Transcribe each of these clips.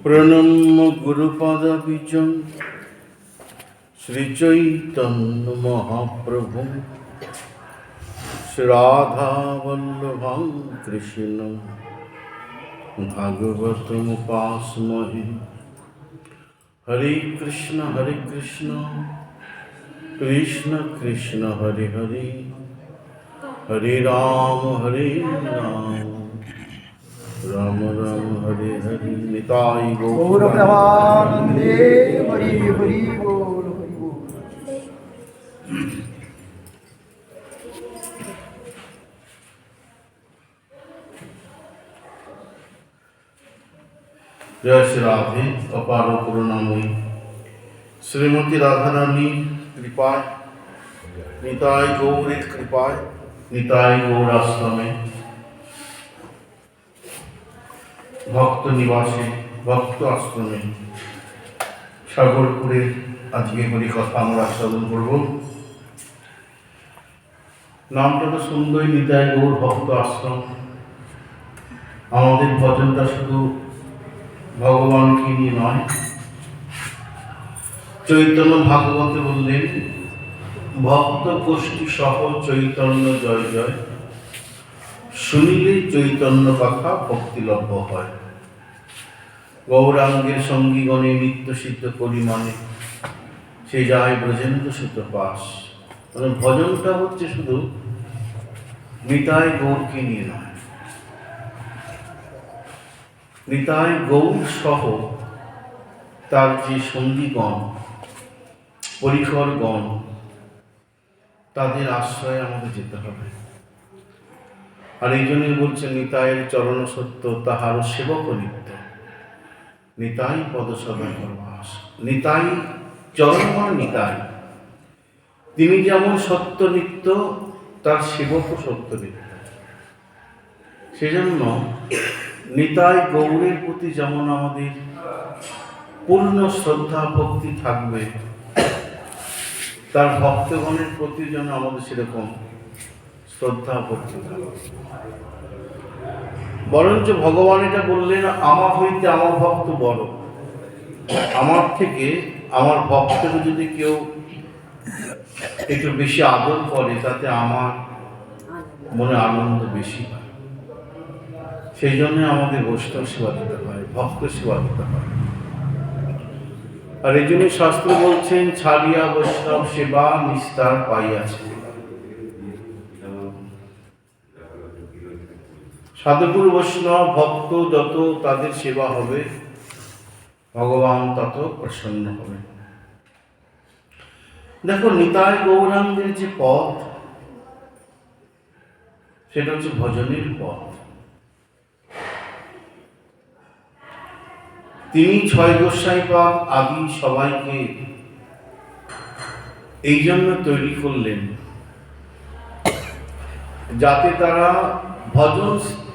প্রণম্য গুরুপদবীজং শ্রীচৈতন্য মহাপ্রভু শ্রীরাধাবল্লভং কৃষ্ণং ভাগবতমুপাস্মহে। হরে কৃষ্ণ কৃষ্ণ কৃষ্ণ হরে হরে, হরে রাম রাম রাম হরে হরে। নিতাই গৌর গৌরপ্রভানন্দে হরি হরি বল হরি বল। জয় শ্রী রাধে। অপার করুণাময়ী শ্রীমতী রাধারানীর কৃপায়, নিতাই গৌরের কৃপায়, নিতাই গৌর আশ্রমে ভক্ত নিবাসে, ভক্ত আশ্রমে সাগরপুরে আজকে হরি কথা আমরা আস্বাদন করব। নামটা তো সুন্দরই, নিতাই গৌর ভক্ত আশ্রম। আমাদের ভজনটা শুধু ভগবানকে নিয়ে নয়। চৈতন্য ভাগবতে বললেন, ভক্ত গোষ্ঠী সহ চৈতন্য জয় জয়, শুনিলে চৈতন্য কথা ভক্তিলভ্য হয়। গৌরাঙ্গের সঙ্গীগণে নিত্য সিদ্ধ পরিমাণে সে যায় ব্রজেন্দ্র সুত পাশ। মানে ভজনটা হচ্ছে শুধু নিতাই গৌরকে নিয়ে নয়, নিতাই গৌর সহ তার যে সঙ্গীগণ, পরিকরগণ, তাদের আশ্রয়ে আমাদের যেতে হবে। আর এই জন্যই বলছে, নিতাইয়ের চরণ সত্য তাহারও সেবক নিত্য, নিতাই পদ সদা করবাস। নিতাই চরণ নিতাই, তিনি যেমন সত্য নিত্য, তার সেবকও সত্য নিত্য। সেজন্য নিতাই গৌরের প্রতি যেমন আমাদের পূর্ণ শ্রদ্ধা ভক্তি থাকবে, তার ভক্তগণের প্রতি যেন আমাদের সেরকম শ্রদ্ধা ভক্তি থাকবে। বরঞ্চ ভগবান এটা বললেন, আমার হইতে আমার ভক্ত বড়। আমার থেকে আমার ভক্তকে যদি কেউ একটু বেশি আদর করে, তাতে আমার মনে আনন্দ বেশি হয়। সেই জন্য আমাদের বৈষ্ণব সেবা দিতে হয়, ভক্ত সেবা দিতে হয়। আর এই জন্য শাস্ত্র বলছেন, ছাড়িয়া বৈষ্ণব সেবা নিস্তার পাইয়াছে। সাধুগুরু বৈষ্ণব ভক্ত যত তাদের সেবা হবে, ভগবান তত প্রসন্ন হবে। দেখো, নিতাই গৌরাঙ্গের যে পথ, সেটা হচ্ছে ভজনের পথ। তিনি ছয় গোসাইপাদ আদি সবাইকে এই জন্য তৈরি করলেন, যাতে তারা ভজন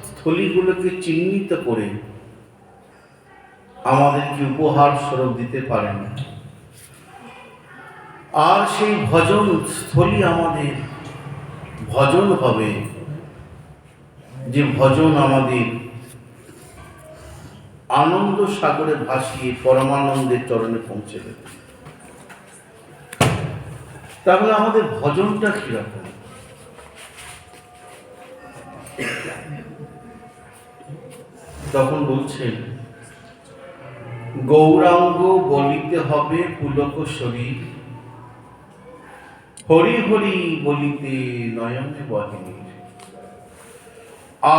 স্থলীগুলোকে চিহ্নিত করে আমাদেরকে উপহার স্বরূপ দিতে পারেন। আর সেই ভজন স্থলী আমাদের ভজন হবে, যে ভজন আমাদের আনন্দ সাগরে ভাসিয়ে পরমানন্দের চরণে পৌঁছে দেবে। তাহলে আমাদের ভজনটা কিরকম? তখন বলছেন, গৌরাঙ্গ বলিতে হবে পুলক শরীর, হরি হরি বলিতে নয়নে বহিনীর।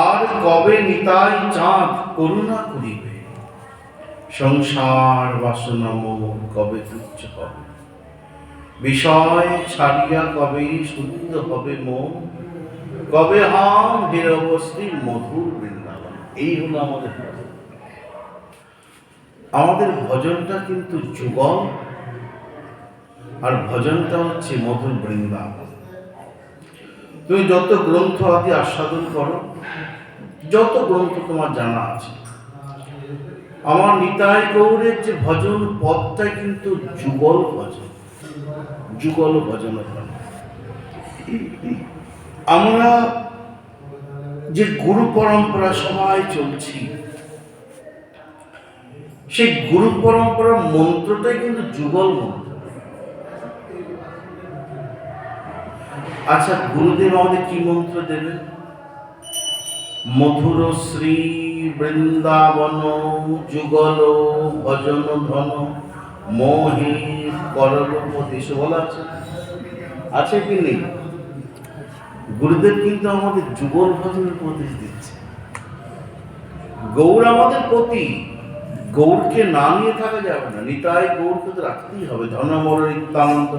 আর কবে নিতাই চাঁদ করুণা করিবে, সংসার বাসনা মোর কবে তুচ্ছ হবে। বিষয় ছাড়িয়া কবে শুদ্ধ হবে মন, কবে হাম হীরবশ্রী মধুর বৃন্দাবন। এই হলো আমাদের ভজন। আমাদের ভজনটা কিন্তু যুগল, আর ভজনটা হচ্ছে মধুর বৃন্দাবন। তুমি যত গ্রন্থ আদি আস্বাদন করো, যত গ্রন্থ তোমার জানা আছে, আমার নিতাই গৌরের যে ভজন পথটাই কিন্তু যুগল ভজন, যুগল ভজন। আমরা যে গুরু পরম্পরা সবাই চলছি, সেই গুরু পরম্পরা মন্ত্রটাই কিন্তু যুগল মন্ত্র। আচ্ছা, গুরুদেব আমাদের কি মন্ত্র দেবে? মধুর শ্রী বৃন্দাবন যুগল ভজন ধন মোহে করলপতি, বলা আছে, আছে কি নেই? গুরুদেব কিন্তু আমাদের যুগল ভজনের উপদেশ দিচ্ছে। গৌর আমাদের প্রতি, গৌরকে না নিয়ে থাকা যাবে না। নিতাই গৌরকে তো রাখতেই হবে। ধনমর নিত্যানন্দ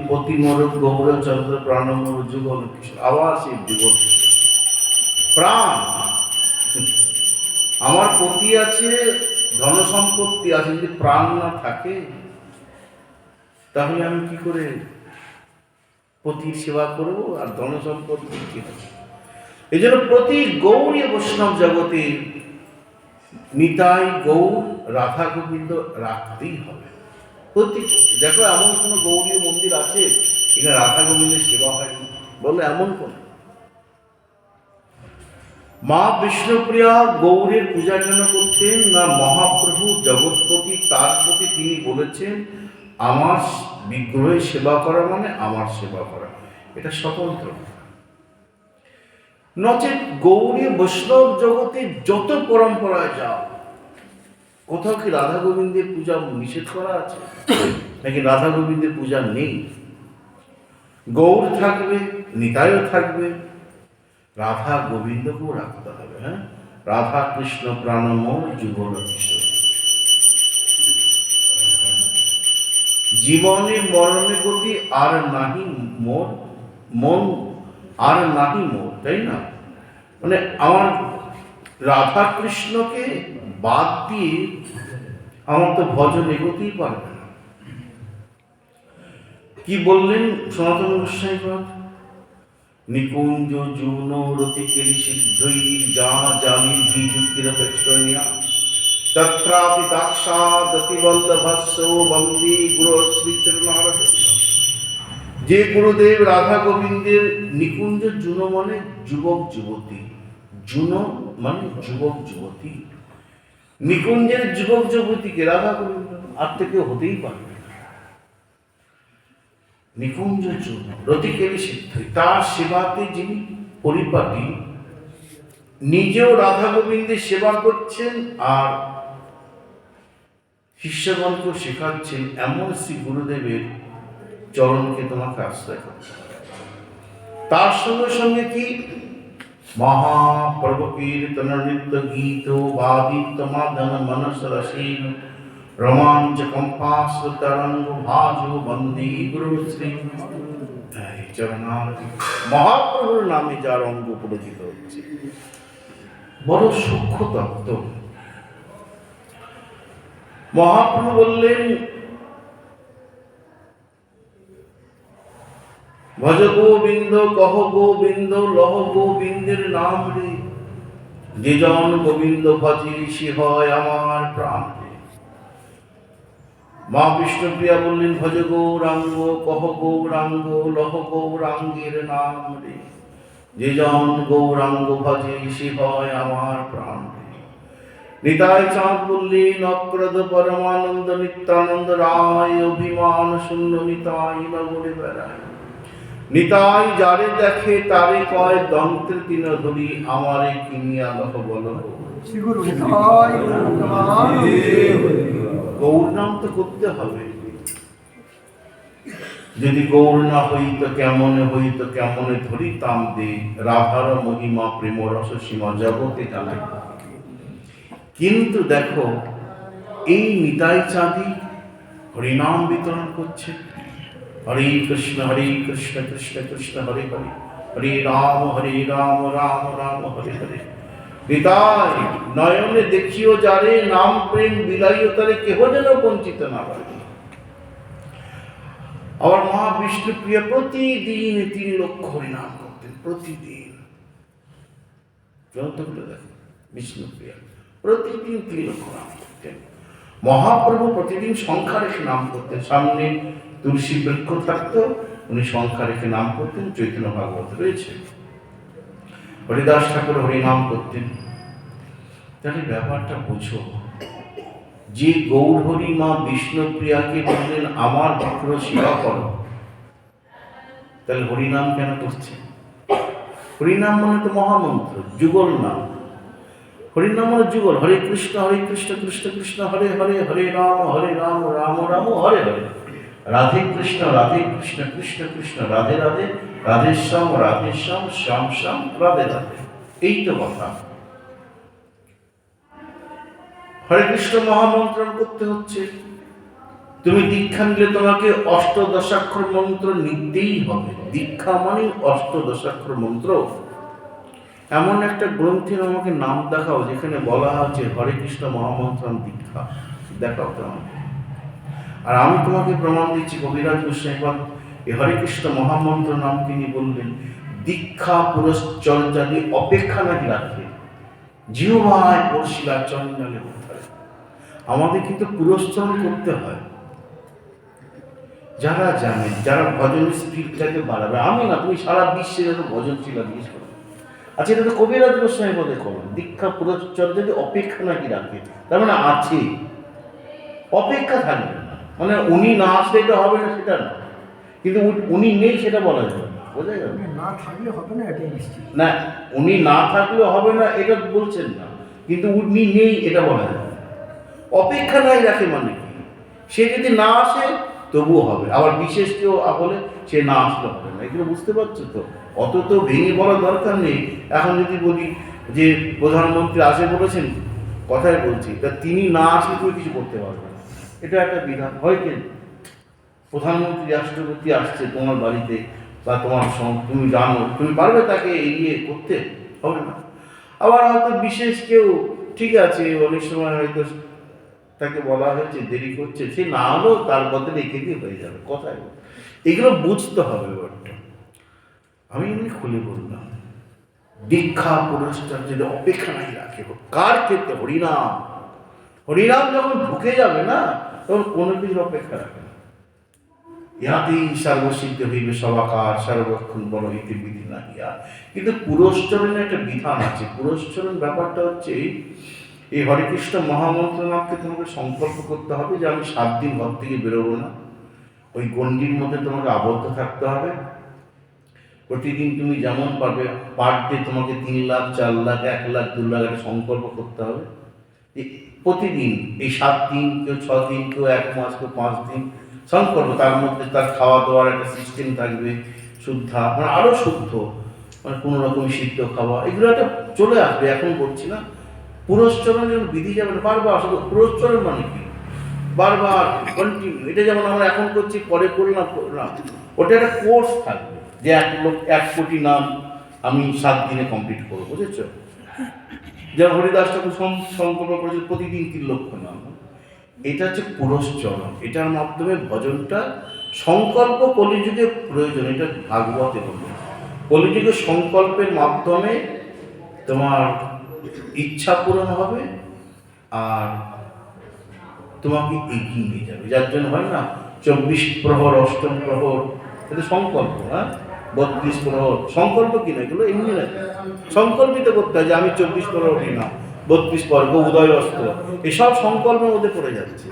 প্রতিমর গৌরচন্দ্র প্রাণমর যুগল কিশোর। আবার সেই যুগল কিশোর প্রাণ আমার পতি আছে, ধন সম্পত্তি আছে, যদি প্রাণ না থাকে তাহলে আমি কি করে পতির সেবা করবো আর ধন সম্পত্তি কি হবে? এই জন্য প্রতি গৌরী বৈষ্ণব জগতে নিতাই গৌর রাধা গোবিন্দ রাখতেই হবে। প্রতি দেখো, এমন কোনো গৌরীয় মন্দির আছে এখানে রাধা গোবিন্দের সেবা হয়নি বলে? এমন কোন? মা বিষ্ণুপ্রিয়া গৌরের পূজা কেন করতেন না? মহাপ্রভু জগৎপতি, তার প্রতি তিনি বলেছেন আমার বিগ্রহের সেবা করা মানে আমার সেবা করা, এটা স্বতন্ত্র। নচেৎ গৌরী বৈষ্ণব জগতে যত পরম্পরায় যাও, কোথাও কি রাধা গোবিন্দের পূজা নিষেধ করা আছে? নাকি রাধা গোবিন্দের পূজা নেই? গৌর থাকবে, নিতাইও থাকবে, রাধা গোবিন্দকেও রাখতে হবে। হ্যাঁ, রাধা কৃষ্ণ প্রাণময় যুগল কিশোর। জীবনে মরণে গতি আর নাহি মোর, মন আর নাহি মোর, তাই না? মানে আমার রাধা কৃষ্ণকে বাদ দিয়ে আমার তো ভজন এগোতেই পারবে না। কি বললেন সনাতন গোস্বামী পাদ? নিকুঞ্জ যৌন রতিকেলি সিদ্ধৈ যা জালি যুক্তির অপেক্ষণীয়া তত্রাপি দাক্ষাদতিবল্লভস্য বন্দী গুরু শ্রীচরণারবিন্দ। যে গুরুদেব রাধা গোবিন্দের নিকুঞ্জ জুন মানে যুবক যুবতী, জুন মানে যুবক যুবতী, নিকুঞ্জের যুবক যুবতীকে রাধা গোবিন্দ আর থেকে হতেই পারবে না। নিকুঞ্জ জুন রতিকেলি সিদ্ধৈ, তার সেবাতে যিনি পরিপাটি, নিজেও রাধা গোবিন্দের সেবা করছেন আর শিষ্যগণকে শেখাচ্ছেন, এমন শ্রী গুরুদেবের চরণকে তোমাকে আশ্রয় করতে হবে। তার সঙ্গে সঙ্গে কি মহাপ্রভু কীর্তন নৃত্য গীত বাদিত্য মাদন মনস রসীন রোমাঞ্চ কম্পাস তরঙ্গ ভাজ বন্দী গুরু শ্রী চরণার। মহাপ্রভুর নামে যার অঙ্গ পরিচিত হচ্ছে, বড় সূক্ষ্ম তত্ত্ব। মহাপ্রভু বললেন ভজ গোবিন্দ কহ গোবিন্দ লহ গোবিন্দের নাম রে, যে জন গোবিন্দ ভজে সে হয় আমার প্রাণ রে। মা বিষ্ণুপ্রিয়া বললেন ভজ গৌরাঙ্গ কহ গৌরাঙ্গ লহ গৌরাঙ্গের নাম রে, যে জন গৌরাঙ্গ ভজে সে হয় আমার প্রাণ রে। নিতাই চাঁদ বললেন অক্রদ পরমানন্দ নিত্যানন্দ রায়, অভিমান শূন্য নিতাই নগরে বেড়ায়। নিতাই যারে দেখে তারে কয় দন্তের তিন ধরি, আমারে কিনিয়া লহ বল। গৌর নাম তো করতে হবে। যদি গৌর না হইত কেমনে হইত, কেমনে ধরিতাম দে, রাধার মহিমা প্রেম রস সীমা জগতে জানাই। কিন্তু দেখো, এই নিতাই চাঁদি হরিনাম বিতরণ করছে। হরে কৃষ্ণ কৃষ্ণ কৃষ্ণ হরে হরে, হরে রাম রাম রাম হরে হরে। নিতাই নয়নে দেখিও যারে, নাম প্রেম বিলাইও তারে, কেহ যেন বঞ্চিত না পারে। আমার মা বিষ্ণুপ্রিয়া প্রতিদিন 3 লক্ষ হরিনাম করতেন, প্রতিদিন। গ্রন্থগুলো দেখো, বিষ্ণুপ্রিয়া প্রতিদিন 3 লক্ষ নাম করতেন। মহাপ্রভু প্রতিদিন সংখ্যা রেখে নাম করতেন। সামনে তুলসী বৃক্ষ থাকতো, উনি সংখ্যা রেখে নাম করতেন। চৈতন্য ভাগবত রয়েছে। হরিদাস ঠাকুর হরিনাম করতেন। তাহলে ব্যাপারটা বুঝো, যে গৌরহরি মা বিষ্ণুপ্রিয়াকে বললেন আমার বিগ্রহ সেবা করো, তাহলে হরিনাম কেন করছে? হরিনাম মানে তো মহামন্ত্র, যুগল নাম। হরিনাম মানে যুগল, হরে কৃষ্ণ কৃষ্ণ কৃষ্ণ হরে হরে, হরে রাম রাম রাম হরে হরে, রাধে কৃষ্ণ কৃষ্ণ কৃষ্ণ রাধে রাধে, রাধেশ্যাম শ্যাম শ্যাম রাধে রাধে। এই তো কথা। হরে কৃষ্ণ মহামন্ত্রণ করতে হচ্ছে। তুমি দীক্ষা নিলে তোমাকে অষ্টদশাক্ষর মন্ত্র নিতেই হবে। দীক্ষা মানে অষ্টদশাক্ষর মন্ত্র। এমন একটা গ্রন্থের আমাকে নাম দেখাও যেখানে বলা হচ্ছে হরে কৃষ্ণ মহামন্ত্রণ দীক্ষা, দেখাও তো আমাকে। আর আমি তোমাকে প্রমাণ দিচ্ছি, কবিরাজ গোস্বামীপাদ এই হরে কৃষ্ণ মহামন্ত্র নাম তিনি বললেন দীক্ষা পুরশ্চর্যাদি অপেক্ষা নাকি রাখে, জিহ্বায় পড়শিলা চন্ডালে উদ্ধারে। আমাদের কিন্তু পুরস্চরণ করতে হয়। যারা জানেন, যারা ভজনের স্পিডটাকে বাড়াবে, আমি না, তুমি সারা বিশ্বে যত ভজন শিলা দিয়েছ। আচ্ছা, এটা তো কবিরাজ গোস্বামী বলে করো, দীক্ষা পুরশ্চর্যাদি অপেক্ষা নাকি রাখে, তার মানে আছে, অপেক্ষা থাকবে না। মানে উনি না আসলে এটা হবে না সেটা না, কিন্তু উনি নেই সেটা বলা যাবে না। বোঝা গেল? না থাকলে হবে না, এটাই নিশ্চিত। না, উনি না থাকলেও হবে না এটা বলছেন না, কিন্তু উনি নেই এটা বলা যাবে না। অপেক্ষা নাই রাখে মানে কি? সে যদি না আসে তবুও হবে, আবার বিশেষ কেউ বলে সে না আসলে হবে না। এগুলো বুঝতে পারছো তো? অত তো ভেঙে বলার দরকার নেই। এখন যদি বলি যে প্রধানমন্ত্রী আসে বলেছেন, কথাই বলছি, তা তিনি না আসলে তুমি কিছু করতে পারবে না, এটা একটা বিধান হয়। কিন্তু প্রধানমন্ত্রী রাষ্ট্রপতি আসছে তোমার বাড়িতে বা তোমার তুমি জানো, তুমি পারবে তাকে এড়িয়ে করতে? হবে না। আবার হয়তো বিশেষ কেউ, ঠিক আছে, অনেক সময় হয়তো তাকে বলা হয়েছে দেরি করছে, সে না হলেও তার বদলে এঁকে দিয়ে হয়ে যাবে। কথায় এগুলো বুঝতে হবে। ব্যাপারটা আমি এমনি খুলে বললাম, দীক্ষা পুরস্কার যদি অপেক্ষা নাই রাখে, কার ক্ষেত্রে? হরিনাম। হরিনাম যখন ঢুকে যাবে না, তখন কোনো কিছুর অপেক্ষা রাখে না। ইহাতেই সর্বসিদ্ধ হইবে সবাকার, সর্বক্ষণ বড় হইতে বিধি না ইয়া। কিন্তু পুরস্চরণের একটা বিধান আছে। পুরস্চরণ ব্যাপারটা হচ্ছে এই হরে কৃষ্ণ মহামন্ত্র নামকে তোমাকে সংকল্প করতে হবে যে আমি 7 দিন ঘর থেকে বেরোবো না, ওই গণ্ডির মধ্যে তোমাকে আবদ্ধ থাকতে হবে। প্রতিদিন তুমি যেমন পারবে, পার ডে তোমাকে 3 লাখ 4 লাখ 1 লাখ 2 লাখ একটা সংকল্প করতে হবে প্রতিদিন। এই 7 দিন, কেউ 6 দিন, কেউ 1 মাস, কেউ 5 দিন সংকল্প। তার মধ্যে তার খাওয়া দাওয়ার একটা সিস্টেম থাকবে, শুদ্ধা মানে আরও শুদ্ধ, মানে কোনো রকম সিদ্ধ খাওয়া, এগুলো একটা চলে আসবে। এখন বলছি না, পুরস্চরণ যেন বিধি যাবে না, বারবার। শুধু পুরস্চরণ মানে কি? বারবার কন্টিনিউ। এটা যেমন আমরা এখন করছি, পরে করলাম, ওটা একটা কোর্স থাকবে যে 1 কোটি নাম আমি 7 দিনে কমপ্লিট করবো। বুঝেছ? যেমন হরিদাস ঠাকুর সংকল্প করেছে প্রতিদিন 3 লক্ষ নাম। এটা হচ্ছে পুরস্চরণ। এটার মাধ্যমে ভজনটা সংকল্প কলিযুগে প্রয়োজন। এটা ভাগবতে বলবে, কলিযুগে সংকল্পের মাধ্যমে তোমার ইচ্ছা পূরণ হবে আর তোমাকে এগিয়ে নিয়ে যাবে। যার জন্য হয় না 24 প্রহর, অষ্টম প্রহর, এটা সংকল্প। হ্যাঁ, 32 প্রহর সংকল্প কিনা, এগুলো এমনি না, সংকল্পিত করতে হয় যে আমি 24 প্রহর উঠি না, 32 পর্ব, উদয় অস্ত, এসব সংকল্পের মধ্যে পড়ে যাচ্ছে।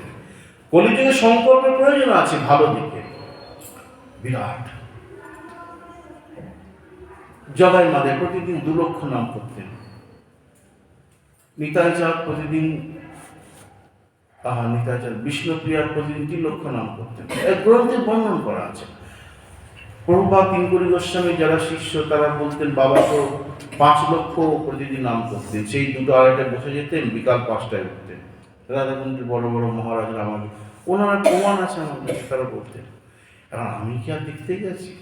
কলিযুগে সংকল্পের প্রয়োজন আছে ভালো দিকে, বিরাট। জগাই মাদে প্রতিদিন 2 লক্ষ নাম করতেন। নিতাই চাঁদ প্রতিদিন, নিতাই চাঁদ বিষ্ণুপ্রিয়ার প্রতিদিন 3 লক্ষ নাম করতেন। এক গ্রন্থে বর্ণন করা আছে। প্রভুপাদ কিঙ্করী গোস্বামী যারা শিষ্য তারা বলতেন বাবা তো 5 লক্ষ প্রতিদিন নাম করতেন। সেই 2টো আড়াইটায় বসে যেতেন, বিকাল 5টায় উঠতেন। রাধাকুণ্ডের বড় বড় মহারাজরা আমাদের, ওনারা প্রমাণ আছে আমাদের, তারা বলতেন। কারণ আমি কি আর দেখতে গেছি?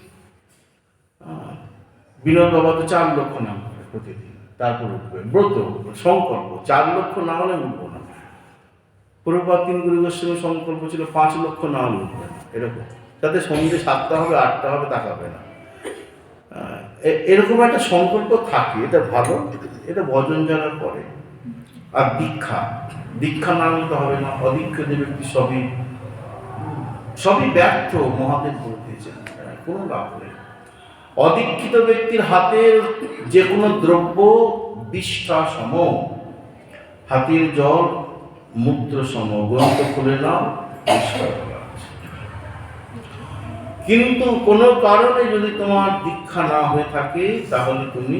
বিনোদ বাবা তো 4 লক্ষ নাম করে প্রতিদিন, তারপর উঠবে ব্রত সংকল্প। 4 লক্ষ না হলে উঠবো না। প্রভুপাদ কিঙ্করী গোস্বামী সংকল্প ছিল 5 লক্ষ না হলে উঠবে না, এরকম। তাতে সন্ধ্যে 7টা হবে 8টা হবে তাকাবে না, এরকম একটা সংকল্প থাকে। এটা ভালো, এটা ভজন যারা করে। আর দীক্ষা না নিতে হবে না। অদীক্ষিত ব্যক্তি সবই ব্যর্থ, মহাদেব বলে দিয়েছেন, কোনো লাভ নেই। অদীক্ষিত ব্যক্তির হাতের যে কোনো দ্রব্য বিষ্ঠা সম। হাতের জল মূত্র সম, গ্রন্থ খুলে নাও, পরিষ্কার করা আছে। কিন্তু কোনো কারণে যদি তোমার দীক্ষা না হয়ে থাকে, তাহলে তুমি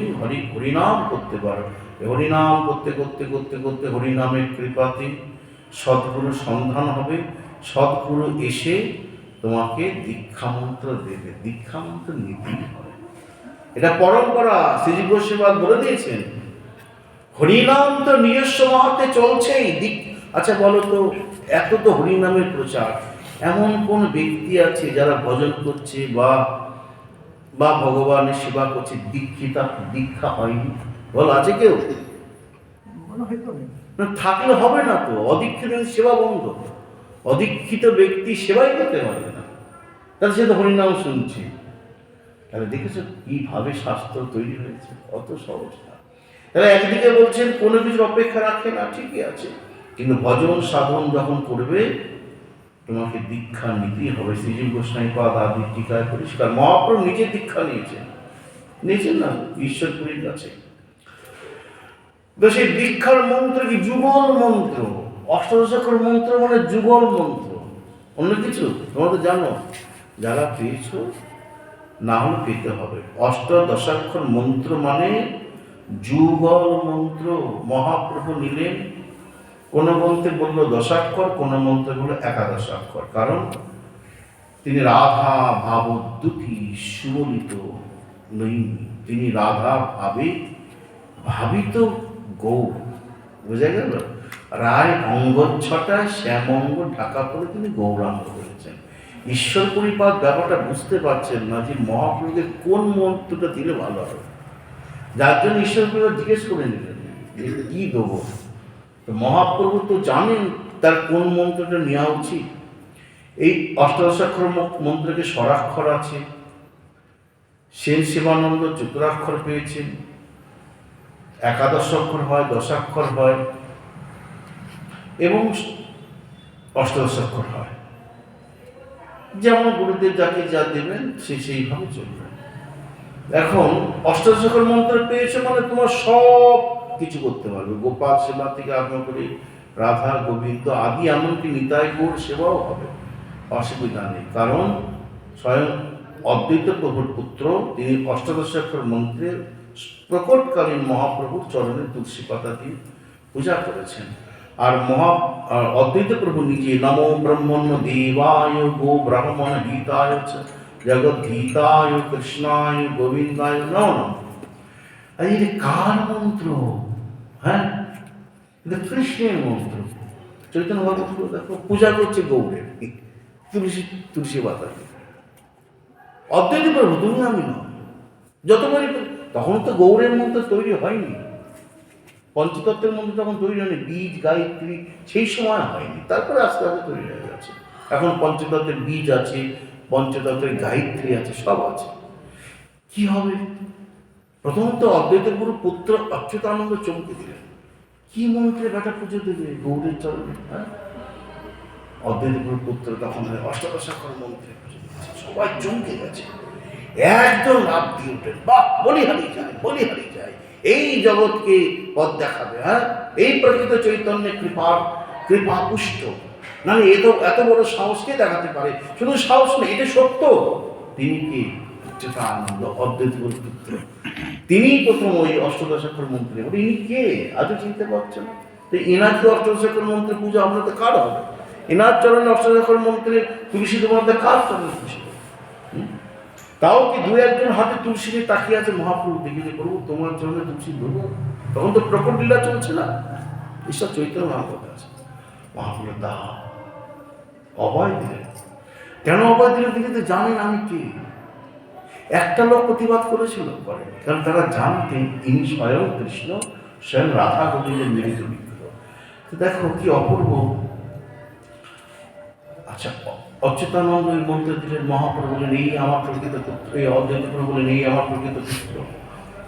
হরিনাম করতে পারো। হরিনাম করতে করতে করতে করতে হরিনামের কৃপাতে সদ্গুরুর সন্ধান হবে। সদ্গুরু এসে তোমাকে দীক্ষা মন্ত্র দেবে। দীক্ষা মন্ত্র নিতেই হবে, এটা পরম্পরা। শ্রীজী গোস্বামী বলে দিয়েছেন, হরিনাম তো নিজস্ব মহাতে চলছেই। আচ্ছা বলো তো, এত তো হরিনামের প্রচার, এমন কোন ব্যক্তি আছে যারা ভজন করছে বা ভগবানের সেবা করছে, দীক্ষা হয়নি? বল, আছে কেউ? না, থাকলে হবে না তো। অদীক্ষিত সেবা বন্ধ। অদীক্ষিত ব্যক্তি সেবাই করতে পারবে না, তাহলে সে তো হরিনাম শুনছে। তাহলে দেখেছো কিভাবে শাস্ত্র তৈরি হয়েছে, অত সহজ না। তাহলে একদিকে বলছেন কোনো কিছুর অপেক্ষা রাখে না, ঠিকই আছে, কিন্তু ভজন সাধন যখন করবে তোমাকে দীক্ষা নিতেই হবে। শ্রীজীব গোস্বামী পাদ আদি টিকায় পরিষ্কার। মহাপ্রভু নিজে দীক্ষা নিয়েছেন না ঈশ্বরপুরীর কাছে। তো সেই দীক্ষার মন্ত্র কি? যুগল মন্ত্র। অষ্টাদশাক্ষর মন্ত্র মানে যুগল মন্ত্র, অন্য কিছু তোমরা তো জানো। যারা পেয়েছ, না হলে পেতে হবে। অষ্টাদশাক্ষর মন্ত্র মানে যুগল মন্ত্র। মহাপ্রভু নিলেন, কোন মন্ত্রে বললো দশাক্ষর, কোন মন্ত্রে বললো একাদশাক্ষর। কারণ তিনি রাধা ভাবোদ্যুতি সুবলিত নই, তিনি রাধা ভাবিত গৌর। বোঝা গেল? রায় অঙ্গচ্ছটা শ্যামঙ্গ ঢাকা পড়ে তিনি গৌরাঙ্গ করেছেন। ঈশ্বর পরিপাদ ব্যাপারটা বুঝতে পারছেন না যে মহাপ্রভুকে কোন মন্ত্রটা দিলে ভালো হবে, যার জন্য ঈশ্বর পরিপাদ জিজ্ঞেস করে নিলেন যে কি দেবো। তো মহাপ্রভু তো জানেন তার কোন মন্ত্রটা নেওয়া উচিত। এই অষ্টাদশাক্ষর মন্ত্রকে স্বরাক্ষর আছে, সেন শিবানন্দ চতুরাক্ষর পেয়েছেন, একাদশ অক্ষর হয়, দশাক্ষর হয় এবং অষ্টাদশাক্ষর হয়। যেমন গুরুদেব যাকে যা দেবেন সে সেইভাবে চলবে। এখন অষ্টাদশাক্ষর মন্ত্র পেয়েছে মানে তোমার সব কিছু করতে পারবে। গোপাল সেবা থেকে আরম্ভ করে রাধা গোবিন্দ আদি, এমনকি নিতাই গৌর সেবাও হবে, অসুবিধা নেই। কারণ স্বয়ং অদ্বৈত প্রভুর পুত্র, তিনি অষ্টাদশাক্ষর মন্ত্রের প্রকটকালীন মহাপ্রভুর চরণে তুলসী পাতা দিয়ে পূজা করেছেন। আর অদ্বৈত প্রভু নিজে নমো ব্রহ্মণ্য দেবায় গো ব্রাহ্মণ গীতায় জগদ্গীতায় কৃষ্ণায় গোবিন্দায় নম। আর এটা কার মন্ত্র? হ্যাঁ, এটা কৃষ্ণের মন্ত্র। চৈতন্য মহাপ্রভু দেখো পূজা করছে গৌরের তুলসী পাতা। অদ্বৈত প্রভু, তুমি আমি নয়। যতবারই তখন তো গৌরের মন্ত্র তৈরি হয়নি, পঞ্চতত্ত্বের মন্ত্র তখন তৈরি হয়নি, বীজ গায়ত্রী সেই সময় হয়নি, তারপরে আস্তে আস্তে তৈরি হয়ে গেছে। এখন পঞ্চতত্ত্বের বীজ আছে, পঞ্চতত্ত্বের গায়ত্রী আছে, সব আছে। কি হবে? প্রথমত অদ্বৈত গুরু পুত্র অচ্যুতানন্দ চমকে দিলেন, কি মন্ত্রে বেটা পুজো দেবে গৌরের চরণে? হ্যাঁ, অদ্বৈত গুরু পুত্র তখন অষ্টাদশাক্ষর মন্ত্রে পুজো দিচ্ছে। সবাই চমকে গেছে, একদম লাভ দিয়ে উঠেন, বাহ, বলিহারি যায়, এই জগৎকে পথ দেখাবে। হ্যাঁ, এই প্রকৃত চৈতন্যের কৃপা পুষ্ট, না এত বড় সাহসকে দেখাতে পারে। শুধু সাহস নেই, এটা সত্য। তিনি কি? অচ্যুতানন্দ, অদ্বৈত গুরু পুত্র। তিনি প্রথম ওই অষ্টাদশাক্ষর মন্ত্রে। ইনি কে আজও চিনতে পারছে না? তো এনার কি অষ্টাদশাক্ষর মন্ত্রে পূজা আমরা তো কার হবে? এনার চরণে অষ্টাদশাক্ষর মন্ত্রে তুলসী তোমার কার চরণে খুশি? তাও কি দু একজন হাতে তুলসী নিয়ে তাকিয়ে আছে। মহাপ্রভু দেখে যে প্রভু তোমার চরণে তুলসী দেবো, তখন তো প্রকট লীলা চলছে না, ঈশ্বর চৈতন্য মহাপ্রভু আছে। মহাপ্রভু দা অভয় দিলেন। কেন অভয় দিলেন? তিনি তো জানেন আমি কে। একটা লোক প্রতিবাদ করেছিল, করে, কারণ তারা জানতেন ইনি স্বয়ং কৃষ্ণ, স্বয়ং রাধা গোবিন্দের মিলিত বিগ্রহ। তো দেখো কি অপূর্ব। আচ্ছা, অচ্যুতানন্দ এই মন্ত্র দিলেন, মহাপ্রভু বলেন এই আমার প্রকৃত পুত্র, এই অদ্বৈত প্রভু বলেন এই আমার প্রকৃত পুত্র।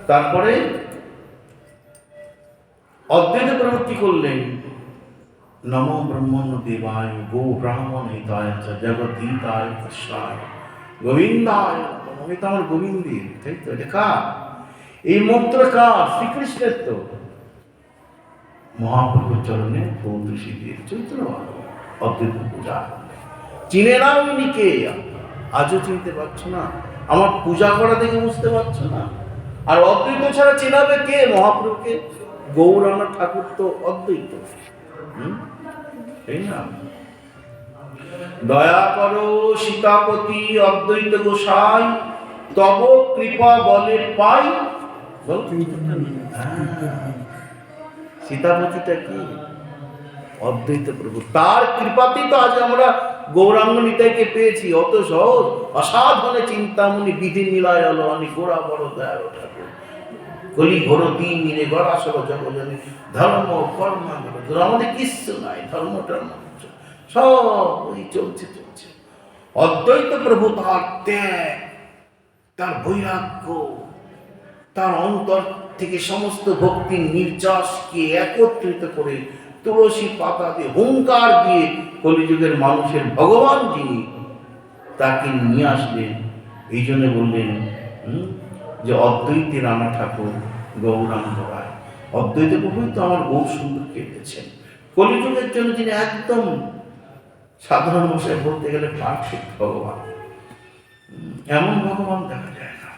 তারপরে অদ্বৈত প্রভু কি করলেন? নমো ব্রহ্মণ্য দেবায় গো ব্রাহ্মণ হিতায় জগদ্গীতায় কৃষ্ণায় গোবিন্দায়। আমি তো আমার গোবিন্দের, তাই তো? এটা কার? এই মন্ত্র কার? শ্রীকৃষ্ণের তো। মহাপ্রভুর চরণে ফুল তুলসী দিয়ে চৈতন্য অদ্বৈত পূজা। চিনে নাও ইনি কে? আজও চিনতে পারছো না? আমার পূজা করা দেখে বুঝতে পারছো না? আর অদ্বৈত ছাড়া চেনাবে কে মহাপ্রভুকে? গৌরাঙ্গ ঠাকুর তো অদ্বৈত। এই না, দয়া করো সীতাপতি অদ্বৈত গোসাই, তব কৃপা বলে পাই। সীতাপতিটা কি? অদ্বৈত প্রভু, তার কৃপাতেই তো আজ আমরা গৌরাঙ্গ নিতাইকে পেয়েছি। অত সহজ অসাধনে চিন্তামণি বিধি মিলায় আলো আমি গোড়া বড় দয়াল ঠাকুর, গলি ঘোর তিন মিলে গড়া সব জগজনে ধর্ম কর্ম। আমাদের কিচ্ছু নাই, ধর্ম টর্ম সব ওই চলছে। অদ্বৈত প্রভু তার ত্যাগ, তার বৈরাগ্য, তার অন্তর থেকে সমস্ত ভক্তির নির্যাসকে একত্রিত করে তুলসী পাতা দিয়ে হুঙ্কার দিয়ে কলিযুগের মানুষের ভগবান যিনি তাকে নিয়ে আসলেন। এই জন্য বললেন যে অদ্বৈতের রানা ঠাকুর গৌরাঙ্গ রায়। অদ্বৈত প্রভুই তো আমার গৌর সুন্দর কেটেছেন কলিযুগের জন্য, যিনি একদম সাধারণ ভাষায় বলতে গেলে পারফেক্ট ভগবান। এমন ভগবান দেখা যায় না।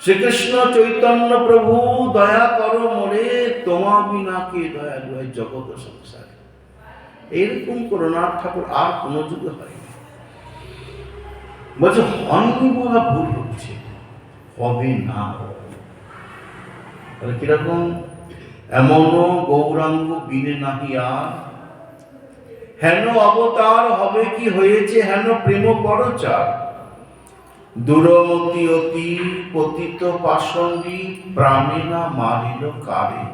শ্রীকৃষ্ণ চৈতন্য প্রভু দয়া করো মোরে, তোমা বিনা কে দয়ালু হয় জগৎ সংসারে। এরকম করুণার ঠাকুর আর কোনো যুগে হয়নি। বলছে হয়নি বলা ভুল হচ্ছে, হবে না। কিরকম? এমনও গৌরাঙ্গ বিনে নাহি আর, হেন অবতার হবে কি হয়েছে হেন প্রেম পরচার। দুরমতি অতি পতিত পাষণ্ডী, প্রাণে না মারিল কারে।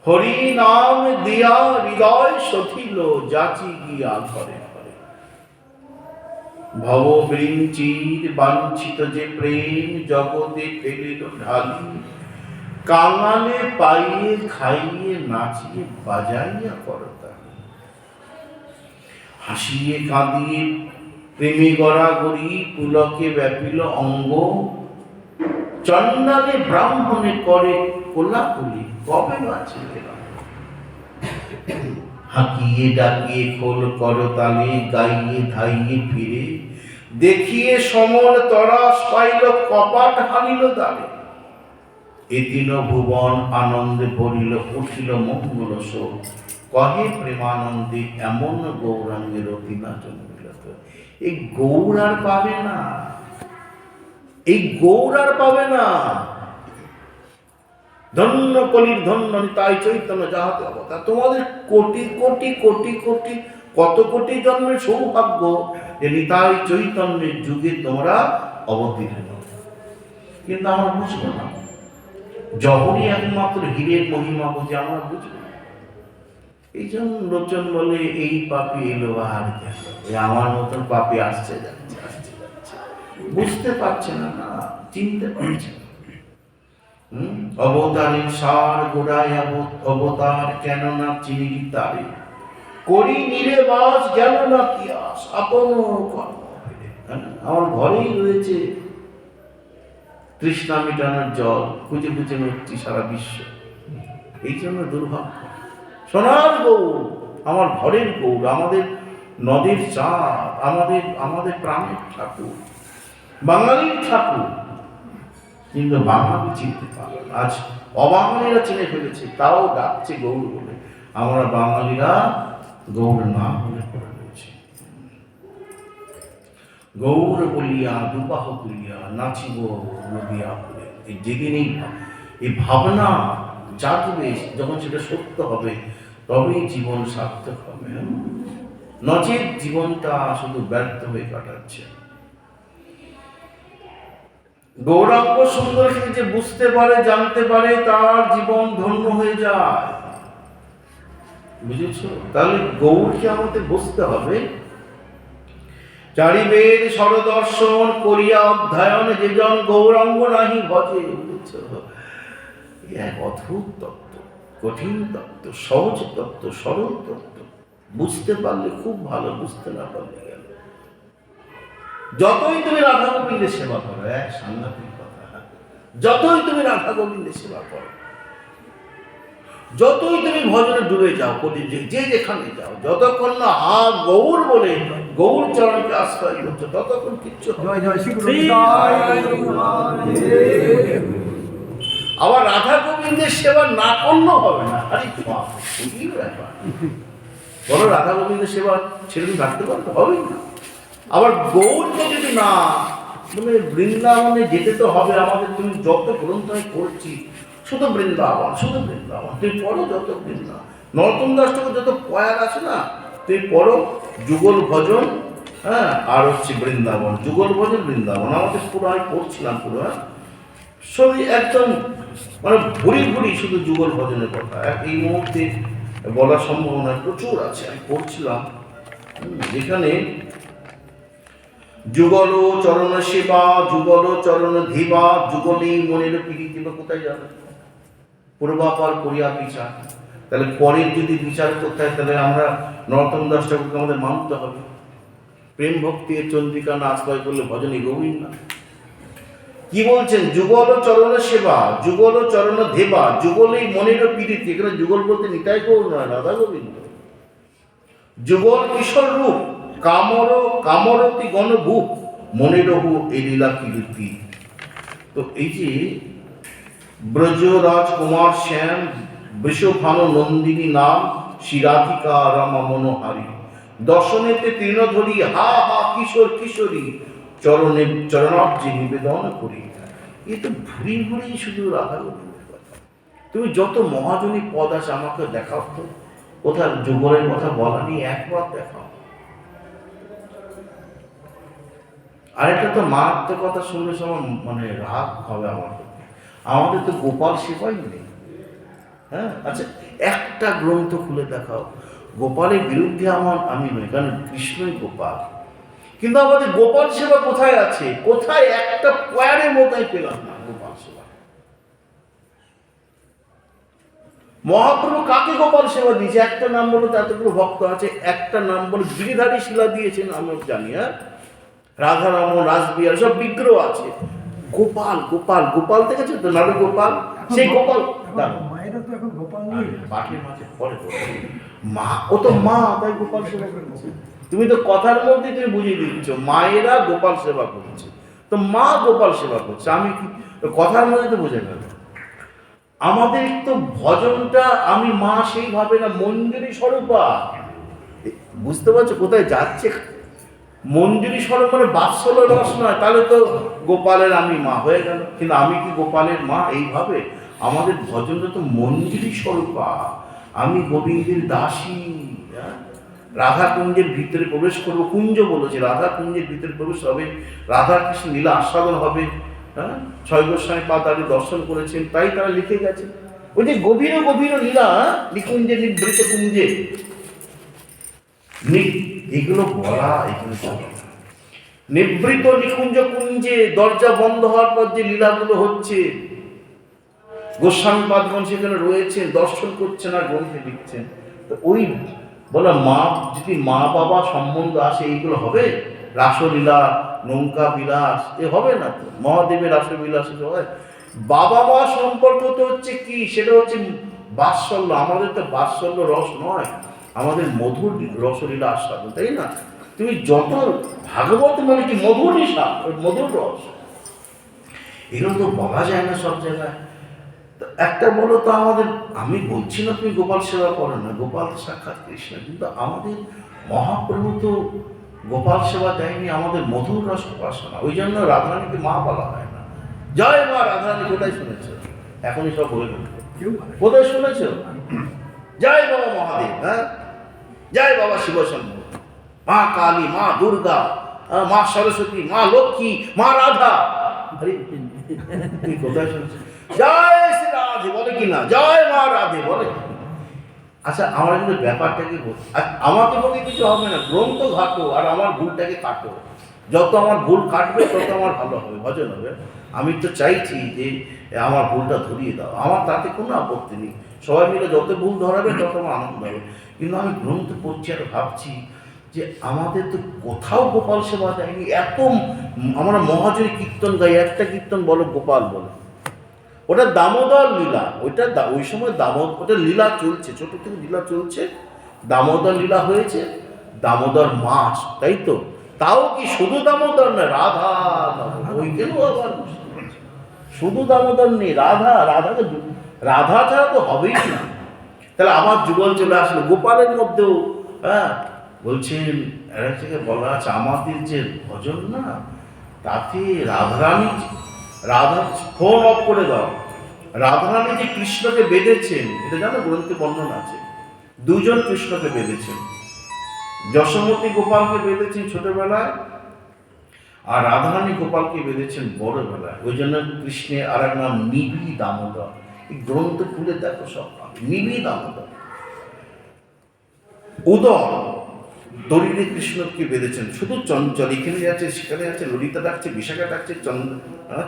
হরি নাম দিয়া হৃদয় সঠিল, যাচি গিয়া ঘরে ঘরে। ভব বৃঞ্চির বাঞ্ছিত যে প্রেম, জগতে ফেলিল ঢালি। কাঙালে পাইয়ে খাইয়ে নাচিয়ে বাজাইয়া করতা। হাসিয়ে কাঁদিয়ে প্রেমী গড়াগড়ি, পুলকে ব্যাপিল অঙ্গ। চন্ডালে ব্রাহ্মণে করে কোলাকুলি, কবে বাঁচে গেলাম। হাঁকিয়ে ডাকিয়ে খোল করতালে, গাইয়ে ধাইয়ে ফিরে। দেখিয়ে সমর তরাস পাইল, কপাট হানিল দ্বারে। এদিন ভুবন আনন্দে ভরিল, উঠিল মঙ্গল শোক। কহে প্রেমানন্দে এমন গৌরাঙ্গের অতিনা জন্মিল। এই গৌর আর পাবে না, এই গৌর আর পাবে না। ধন্য কলির ধন্য তাই চৈতন্য যাহাতে অবতার। তোমাদের কোটি কোটি কোটি কোটি কত কোটি জন্মের সৌভাগ্য যে নিতাই চৈতন্যের যুগে তোমরা অবতীর্ণ। কিন্তু আমরা বুঝবো না, যখনই একমাত্র হীরের মহিমা বুঝে আমরা বুঝবো। এই জন্য লোচন বলে এই পাপি এলো আর গেল, আমার মতন পাপি আসছে যাচ্ছে বুঝতে পারছে না, চিনতে পারছে না। অবতারের সার গোড়ায় অবতার, কেন না চিনি তারে। করি নিরে বাস গেল না কি আস, আপন কর্ম। আমার ঘরেই রয়েছে তৃষ্ণা মিটানোর জল, খুঁজে খুঁজে মরছি সারা বিশ্ব। এই জন্য দুর্ভাগ্য। সোনার গৌর, আমার ঘরের গৌর, আমাদের নদীর চাঁদ, আমাদের প্রাণের ঠাকুর, বাঙালির ঠাকুর। কিন্তু বাঙালি চিনতে পারে না। আজ অবাঙালিরা চিনে ফেলেছে, তাও ডাকছে গৌর বলে। আমরা বাঙালিরা গৌর না বলে পড়ে রয়েছে। গৌর বলিয়া দুবাহ করিয়া নাচিব নদিয়া করে। এই যেদিন এই ভাবনা জাগবে, যখন সেটা সত্য হবে, তবেই জীবন সার্থক হবে। নচেত জীবনটা শুধু ব্যর্থ হয়ে কাটাচ্ছে। গৌরাঙ্গ সুন্দরকে যে বুঝতে পারে, জানতে পারে, তার জীবন ধন্য হয়ে যায়। বুঝেছ? তাহলে গৌরকে আমাদের বুঝতে হবে। চারিবেদ সরদর্শন করিয়া অধ্যয়ন, যেজন গৌরাঙ্গ নাহি ভজে। বুঝেছ? এক অদ্ভুত তত্ত্ব, কঠিন তত্ত্ব, সহজ তত্ত্ব, সরল তত্ত্ব। বুঝতে পারলে খুব ভালো, বুঝতে না পারলে গেল। যতই তুমি রাধা গোবিন্দের সেবা করো, এক সাংঘাতিক কথা, যতই তুমি রাধা গোবিন্দের সেবা করো, যতই তুমি ভজনে ডুবে যাও, যে যেখানে যাও, যতক্ষণ না হা গৌর বলে গৌর চরণকে আশ্রয় করছো, ততক্ষণ কিচ্ছু হবে না। জয় জয় শ্রী গুরু নিতাই। আবার রাধা গোবিন্দের সেবা না করলেও হবে না। আরে বাপ, কি ব্যাপার! বলো, রাধা গোবিন্দের সেবা ছেড়ে তুমি রাখতে পারতে হবে না। আবার গৌরকে যদি না মানে বৃন্দাবনে যেতে তো হবে আমাদের। তুমি যত গ্রন্থ আমি করছি শুধু বৃন্দাবন, শুধু বৃন্দাবন। তুমি পড়ো যত বৃন্দাবন, নরতম দাস ঠাকুর যত পয়ার আছে না, তুমি পড়ো যুগল ভজন, হ্যাঁ, আর হচ্ছে বৃন্দাবন, যুগল ভজন বৃন্দাবন। আমাদের পুরো আমি পড়ছিলাম পুরো, হ্যাঁ, সবই একদম মানে ভুরি ভুরি শুধু যুগল ভজনের কথা। এই মুহূর্তে বলার সম্ভাবনা প্রচুর আছে। আমি পড়ছিলাম যেখানে যুগল চরণ সেবা, যুগল চরণ ধীবা, যুগলে মনের প্রীতি। কোথায় যাবে? পূর্বাপার করিয়া বিচার। তাহলে পরের যদি বিচার করতে হয়, তাহলে আমরা নরোত্তম দাস ঠাকুরকে আমাদের মানতে হবে। প্রেম ভক্তি চন্দ্রিকা না আশ্রয় করলে ভজনে গোবিন্দ না। কি বলছেন? যুগল চরণ সেবা, যুগল চরণ ধেবা, যুগলেই মনের প্রীতি। এখানে যুগল বলতে নিতাই গৌর নয়, রাধা গোবিন্দ। যুগল কিশোর রূপ, কামরতি গণভূপ, মনেরহু এই লীলা কীর্তি। তো এই যে ব্রজরাজ কুমার শ্যাম, বৃষভানু নন্দিনী নাম, শিরাধিকা রমা মনোহারী, দর্শনেতে তৃণধরী, হা হা কিশোর কিশোরী, চরণাব্জে নিবেদন করি। এই তো ভুরি ভুরি শুধু রাধা গোবিন্দের কথা। তুমি যত মহাজনী পদ আছে আমাকে দেখাও তো, কোথায় যুগলের কথা বলা নেই, একবার দেখাও। আরেকটা তো মারাত্মক কথা শুনলে সবার মানে রাগ হবে আমার। আমাদের তো গোপাল সেবাই নেই। হ্যাঁ, আচ্ছা, একটা গ্রন্থ খুলে দেখাও। গোপালের বিরুদ্ধে আমি নই, কারণ কৃষ্ণই গোপাল। কিন্তু আমাদের গোপাল সেবা কোথায় আছে? কোথায়? একটা পয়ারের মতোই পেলাম না গোপাল সেবা। মহাপ্রভু কাকে গোপাল সেবা দিয়েছে? একটা নাম বলে এতগুলো ভক্ত আছে, একটা নাম বলে গিরিধারী শিলা দিয়েছেন, আমি জানি। হ্যাঁ, রাধারামন, রাসবিহার সব বিগ্রহ আছে। গোপাল গোপাল গোপাল দেখেছো তো, নারু গোপাল, সেই গোপাল। মায়েরা তো এখন গোপাল নেই। পাখির মাঝে পরে মা, ও তো মা, তাই গোপাল সেবা করছে। তুমি তো কথার মধ্যে তুমি বুঝিয়ে দিচ্ছ মায়েরা গোপাল সেবা করছে, তো মা গোপাল সেবা করছে। আমি কি কথার মধ্যে তো বুঝে গেল। আমাদের তো ভজনটা আমি মা সেইভাবে না, মঞ্জুরি স্বরূপা। বুঝতে পারছো কোথায় যাচ্ছে? মঞ্জুরি স্বরূপ মানে বাৎসল্য রস নয়, তাহলে তো গোপালের আমি মা হয়ে গেল। কিন্তু আমি কি গোপালের মা? এইভাবে আমাদের ভজনটা তো মঞ্জুরি স্বরূপা। আমি গোবিন্দের দাসী। রাধা কুঞ্জের ভিতরে প্রবেশ করবো, কুঞ্জ বলেছে, রাধা কুঞ্জের ভিতরে প্রবেশ হবে, রাধা কৃষ্ণ লীলা আস্বাদন হবে। হ্যাঁ, ছয় গোস্বামী পা তাদের দর্শন করেছেন, তাই তারা লিখে গেছে। ওই যে গভীর গভীর লীলা, নিকুঞ্জে নিবৃত কুঞ্জে, এগুলো বলা, এগুলো নিবৃত নিকুঞ্জ কুঞ্জে দরজা বন্ধ হওয়ার পর যে লীলাগুলো হচ্ছে, গোস্বামী পাদগণ সেখানে রয়েছেন, দর্শন করছেন আর গ্রন্থে লিখছেন। তো ওই বলা মা, যদি মা বাবা সম্বন্ধ আসে, এইগুলো হবে? রাসলীলা, নৌকা বিলাস, এ হবে না তো। মহাদেবের রাসবিলাস হয়। বাবা মা সম্পর্ক তো হচ্ছে কি, সেটা হচ্ছে বাৎসল্য। আমাদের তো বাৎসল্য রস নয়, আমাদের মধুর রসলীলা আস্বাদন, তাই না? তুমি যত ভাগবত মানে কি মধুর নিশা, ওই মধুর রস, এগুলো তো বলা যায় না সব জায়গায়। একটা বলো তো আমাদের, আমি বলছি না তুমি গোপাল সেবা করো না, গোপাল সাক্ষাৎ কৃষ্ণ, কিন্তু আমাদের মহাপ্রভু তো গোপাল সেবা দেয়নি, আমাদের মধুর রস উপাসনা। ওই জন্য রাধারানীকে মা বলা হয় না। জয় মা রাধারানী কোথায় শুনেছ? এখনই সব বলে দেবো, কোথায় শুনেছ? জয় বাবা মহাদেব, হ্যাঁ, জয় বাবা শিবশম্ভু, মা কালী, মা দুর্গা, মা সরস্বতী, মা লক্ষ্মী, মা রাধা। আরে তুই কোথায় শুনেছ? জয় শ্রী রাধে বলে কি না? জয় মা রাধে বলে। আচ্ছা, আমার কিন্তু ব্যাপারটাকে আমাকে বলে কিছু হবে না, গ্রন্থ ঘাটো আর আমার ভুলটাকে কাটো। যত আমার ভুল কাটবে তত আমার ভালো হবে, ভজন হবে। আমি তো চাইছি যে আমার ভুলটা ধরিয়ে দাও, আমার তাতে কোনো আপত্তি নেই। সবাই মিলে যত ভুল ধরাবে তত আমার আনন্দ হবে। কিন্তু আমি গ্রন্থ পড়ছি আর ভাবছি যে আমাদের তো কোথাও গোপাল সেবা দেয়নি। এত আমরা মহাজনী কীর্তন গাই, একটা কীর্তন বলো গোপাল বলে, ওটা দামোদর লীলা, ওই সময় ওটা লীলা চলছে, ছোট থেকে লীলা চলছে, দামোদর লীলা হয়েছে, দামোদর মাস, তাই তো। তাও কি শুধু দামোদর না, রাধা দামোদর, ওইখানেও আবার শুধু দামোদর নেই, রাধা ছাড়া তো হবেই না। তাহলে আমার যুগল চলে আসলো গোপালের মধ্যেও। হ্যাঁ, বলছেন এরা থেকে বলা আছে আমাদের যে ভজন না, তাতে রাধারানী, ফোন অফ করে দাও, রাধারানী যে কৃষ্ণকে বেঁধেছেন, এটা জানো গ্রন্থে বর্ণনা আছে। দুজন কৃষ্ণকে বেঁধেছেন, যশোমতী গোপালকে বেঁধেছেন ছোটবেলায়, আর রাধারানী গোপালকে বেঁধেছেন বড়বেলায়। ওই জন্য কৃষ্ণের আর এক নাম নিবি দামোদর। এই গ্রন্থ খুলে দেখো সব নিবি দামোদর। উদর দরিদ্র কৃষ্ণকে বেঁধেছেন, শুধু চঞ্চল, এখানে আছে সেখানে আছে, ললিতা ডাকছে, বিশাখা ডাকছে,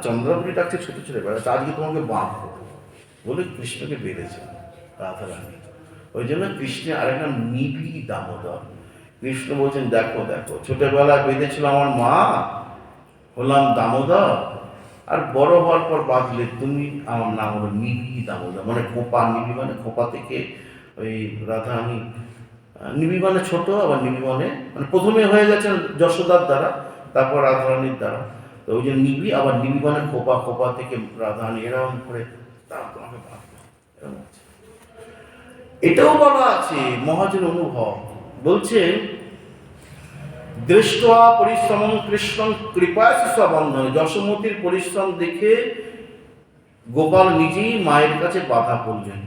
চন্দ্রাবলী ডাকছে, ছোট ছোট বেড়াচ্ছে, আজকে তোমাকে বাঁধবো বলে কৃষ্ণকে বেঁধেছেন রাধারানী। ওই জন্য কৃষ্ণের আর একটা নিবি দামোদর। কৃষ্ণ বলছেন দেখো দেখো, ছোটবেলায় বেঁধেছিল আমার মা, হলাম দামোদর, আর বড় হওয়ার পর বাঁধলে তুমি, আমার নাম হলো নিবি দামোদর, মানে খোপা। নিবি মানে খোপা থেকে ওই রাধারানী, নিবি মানে ছোট, আবার নিবি মানে প্রথমে হয়ে গেছেন যশোদার দ্বারা, তারপর রাধারানীর দ্বারা। তো ওই যে নিবি, আবার নিবি মানে খোপা, খোপা থেকে রাধারানী, এরকম করে এটাও বলা আছে মহাজন অনুভব বলছেন, দৃষ্টা পরিশ্রম কৃষ্ণ কৃপাশিস বন্ধন। যশোমতীর পরিশ্রম দেখে গোপাল নিজেই মায়ের কাছে বাধা পড়লেন,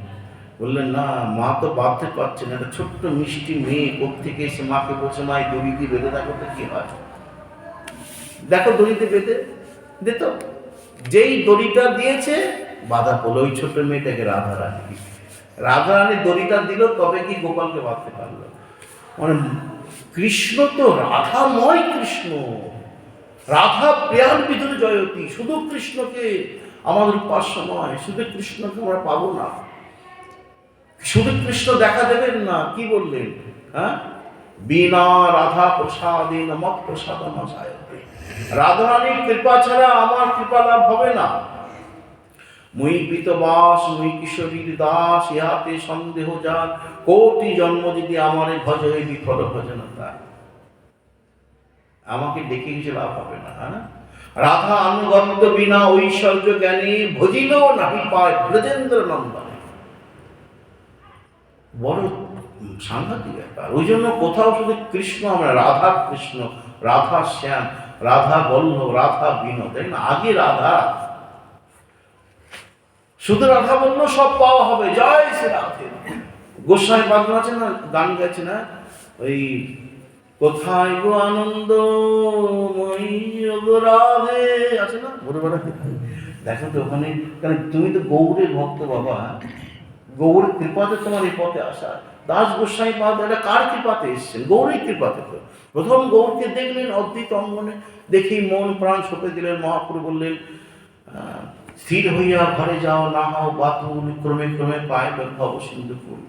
বললেন না মা তো বাঁধতে পারছে না, একটা ছোট্ট মিষ্টি মেয়ে কোত্থেকে এসে মাকে বলছে মা এই দড়ি দিয়ে বেঁধে থাকো, তো কি হয়, দেখো দড়িতে বেঁধে দিত। যেই দড়িটা দিয়েছে বাধা পড়লো, ওই ছোট্ট মেয়েটাকে রাধারানী, রাধারানী দড়িটা দিল, তবে কি গোপালকে বাঁধতে পারলো। মানে কৃষ্ণ তো রাধাময় কৃষ্ণ, রাধা প্রিয়ার ভিতরে জয়তী। শুধু কৃষ্ণকে আমাদের উপাস্য নয়, শুধু কৃষ্ণকে আমরা পাবো না, শুধু কৃষ্ণ দেখা দেবেন না। কি বললেন? হ্যাঁ, বিনা রাধা প্রসাদিন মত প্রসাদ মশায়তে, রাধারানীর কৃপা ছাড়া আমার কৃপা লাভ হবে না। মুই পিতবাস মুই কিশোরীর দাস, ইহাতে সন্দেহ যার, কোটি জন্ম যদি আমারে ভজ হয়ে বিফল ভজনতা, আমাকে ডেকে কিছু লাভ হবে না। হ্যাঁ, রাধা আনুগত্য বিনা ঐশ্বর্য জ্ঞানী, ভজিলেও নাহি পায় ব্রজেন্দ্র নন্দনে। বড় সাংঘাতিক ব্যাপার। ওই জন্য কোথাও শুধু কৃষ্ণ, আমরা রাধা কৃষ্ণ, রাধা শ্যাম, রাধা বল্লভ, রাধা বিনোদ, তাই না? আগে রাধা, শুধু রাধা বললো সব পাওয়া হবে, জয় শ্রী রাধে। গোস্বামী পাগল আছে না, গান গাইছে না, ওই কোথায় গো আনন্দ মই রাধে আছে না, ভোরবেলা দেখো তো ওখানে, কারণ তুমি তো গৌরের ভক্ত বাবা, গৌরের কৃপাতে তোমার এই পথে আসা। দাস গোস্বামী পাদ এটা কার কৃপাতে এসছেন? গৌরের কৃপাতে। তো প্রথম গৌরকে দেখলেন অদ্বৈত অঙ্গনে, দেখেই মন প্রাণ সঁপে দিলেন। মহাপ্রভু বললেন স্থির হইয়া ঘরে যাও, না হও বাতুল, ক্রমে ক্রমে পায় ভব সিন্ধু ফুল।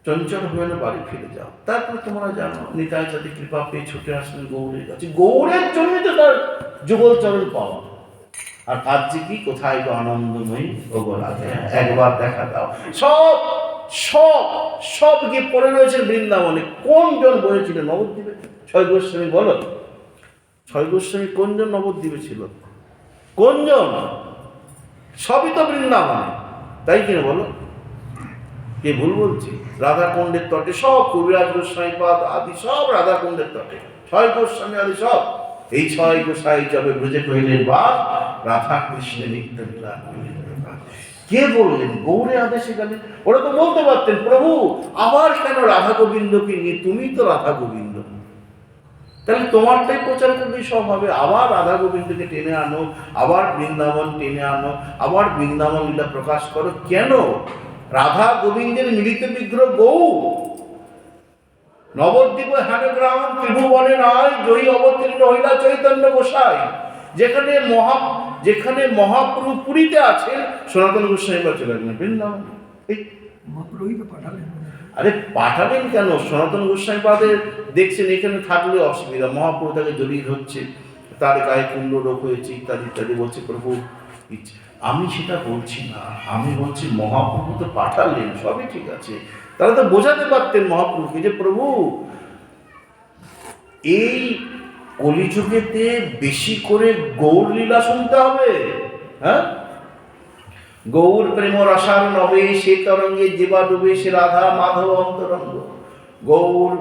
চঞ্চল হয়ে না বাড়ি ফিরে যাও। তারপরে তোমরা জানো নিতাই যাতে কৃপা পেয়ে ছুটে আসলেন গৌরের কাছে। গৌরের জন্যই তো তার যুগল চরণ পাওয়া। আর আজকে কি কোথায় গো আনন্দময়ী ওগো রাধে, একবার দেখা দাও। সব সব সব গিয়ে পড়ে রয়েছেন বৃন্দাবনে। কোনজন বলেছিলেন নবদ্বীপে? ছয় গোস্বামী বলো, ছয় গোস্বামী কোনজন নবদ্বীপে ছিল? কোনজন? সবই তো বৃন্দাবনে, তাই কিনা বলো? কে ভুল বলছি? রাধাকুণ্ডের তটে সব, কবিরাজ গোস্বামী পাদ আদি সব রাধাকুণ্ডের তটে, ছয় গোস্বামী আদি সব। এই ছয় গোসাই যাবে ব্রজে কহিলেন বাস, রাধা কৃষ্ণের নিত্য লীলা। কে বললেন? গৌরে আদেশে গেলেন। ওরা তো বলতে পারতেন প্রভু আবার কেন রাধা গোবিন্দকে নিয়ে, তুমি তো রাধা গোবিন্দ, তাহলে তোমারটাই প্রচার করলেই সব হবে। আবার রাধা গোবিন্দকে টেনে আনো, আবার বৃন্দাবন টেনে আনো, আবার বৃন্দাবন লীলা প্রকাশ করো। কেন? রাধা গোবিন্দের মিলিত বিগ্রহ গৌ। নবদ্বীপ হেনগ্রাম ত্রিভুবনে নাই, জয়ী অবতীর্ণ হইলা চৈতন্য গোসাই। যেখানে মহাপ্রভু পুরীতে আছেন, সনাতন গোস্বামী বা চলে গেলেন বৃন্দাবন। আরে পাঠাবেন কেন? সনাতন গোস্বামী পাদের দেখছেন এখানে থাকলে অসুবিধা, মহাপ্রভু তাকে জড়িয়ে ধরছে, তার গায়ে কুণ্ড রোগ হয়েছে ইত্যাদি ইত্যাদি, বলছে প্রভু আমি সেটা বলছি না, আমি বলছি মহাপ্রভু তো পাঠালেন, সবই ঠিক আছে, তারা তো বোঝাতে পারতেন মহাপ্রভুকে যে প্রভু এই কলিযুগেতে বেশি করে গৌর লীলা শুনতে হবে। হ্যাঁ, গৌর প্রেম রসার নবে সে তরঙ্গে যেবা ডুবে সে রাধা মাধব অন্তরঙ্গ, গৌর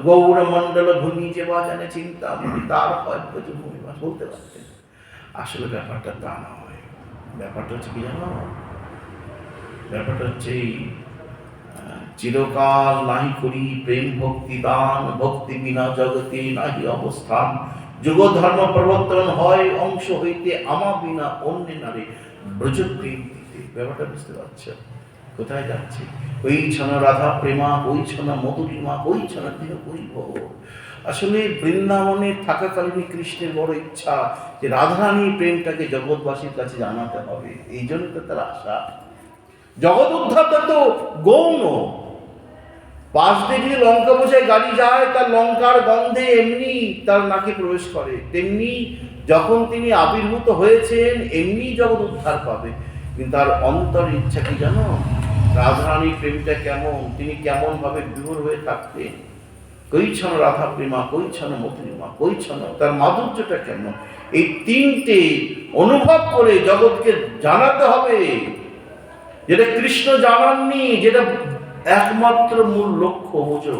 গৌর মণ্ডল ভূমি যেবা জানে চিন্তা তার ভূমি বলতে পারতেন। আসলে ব্যাপারটা তা নয়, ব্যাপারটা হচ্ছে কি জানো, ব্যাপারটা হচ্ছে চিরকাল নাহি করি প্রেম ভক্তি দান, ভক্তি বিনা জগতে নাহি অবস্থান, যুগ ধর্ম প্রবর্তন হয় অংশ হইতে আমা বিনা অন্য নারী ব্রজ প্রেম দিতে। ব্যাপারটা বুঝতে পারছো কোথায় যাচ্ছে? ওই ছনা রাধা প্রেমা, ওই ছনা মধুরিমা, ওই ছনা দিন ওই ভোর। আসলে বৃন্দাবনে থাকাকালীন কৃষ্ণের বড় ইচ্ছা যে রাধারানীর প্রেমটাকে জগৎবাসীর কাছে জানাতে হবে, এই জন্য তো তার আশা। জগৎ উদ্ধারটা তো গৌণ। পাশ দিয়ে যদি লঙ্কা বোঝায় গাড়ি যায়, তার লঙ্কার গন্ধে এমনি তার নাকে প্রবেশ করে, তেমনি যখন তিনি আবির্ভূত হয়েছেন এমনি জগৎ উদ্ধার পাবে। কিন্তু তার অন্তর ইচ্ছা কি জানো, রাধারানীর প্রেমটা কেমন, তিনি কেমন ভাবে বিভোর হয়ে থাকতেন, কৈছন রাধা প্রেমা, কৈছন মধুরিমা, কৈছন তার মাধুর্যটা কেমন, এই তিনটে অনুভব করে জগৎকে জানাতে হবে, যেটা কৃষ্ণ জানাননি, যেটা একমাত্র মূল লক্ষ্য। বোঝো,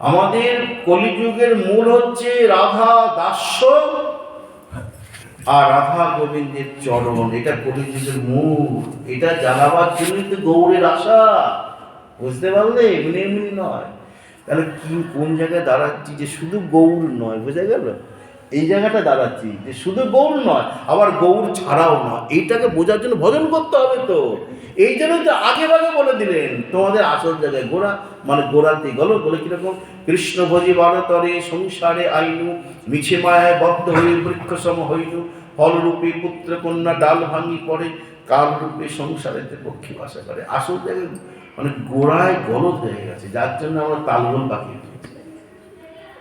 আমাদের কলিযুগের মূল হচ্ছে রাধা দাস্য আর রাধা গোবিন্দের চরণ, এটা কলিযুগের মূল। এটা জানাবার জন্যই তো গৌরের আশা, বুঝতে পারলে? এমনি এমনি নয়। তাহলে কি কোন জায়গায় দাঁড়াচ্ছি যে শুধু গৌর নয়, বোঝা গেল? এই জায়গাটা দাঁড়াচ্ছি যে শুধু গৌর নয়, আবার গৌর ছাড়াও নয়। এইটাকে বোঝার জন্য ভজন করতে হবে। তো এই জন্যই তো আগে ভাগে বলে দিলেন তোমাদের আসল জায়গায় গোড়া, মানে গোড়াতে গেলো বলে কিরকম, কৃষ্ণ ভজি ভারতরে সংসারে আইনু, মিছে মায়ায় বদ্ধ হয়ে বৃক্ষসম হইনু, ফলরূপে পুত্র কন্যা ডাল ভাঙি পড়ে, কালরূপে সংসারেতে পক্ষী বাসা করে। আসল জায়গায় মানে গোড়ায় গলদ হয়ে গেছে, যার জন্য আমরা তালগোল বাকি।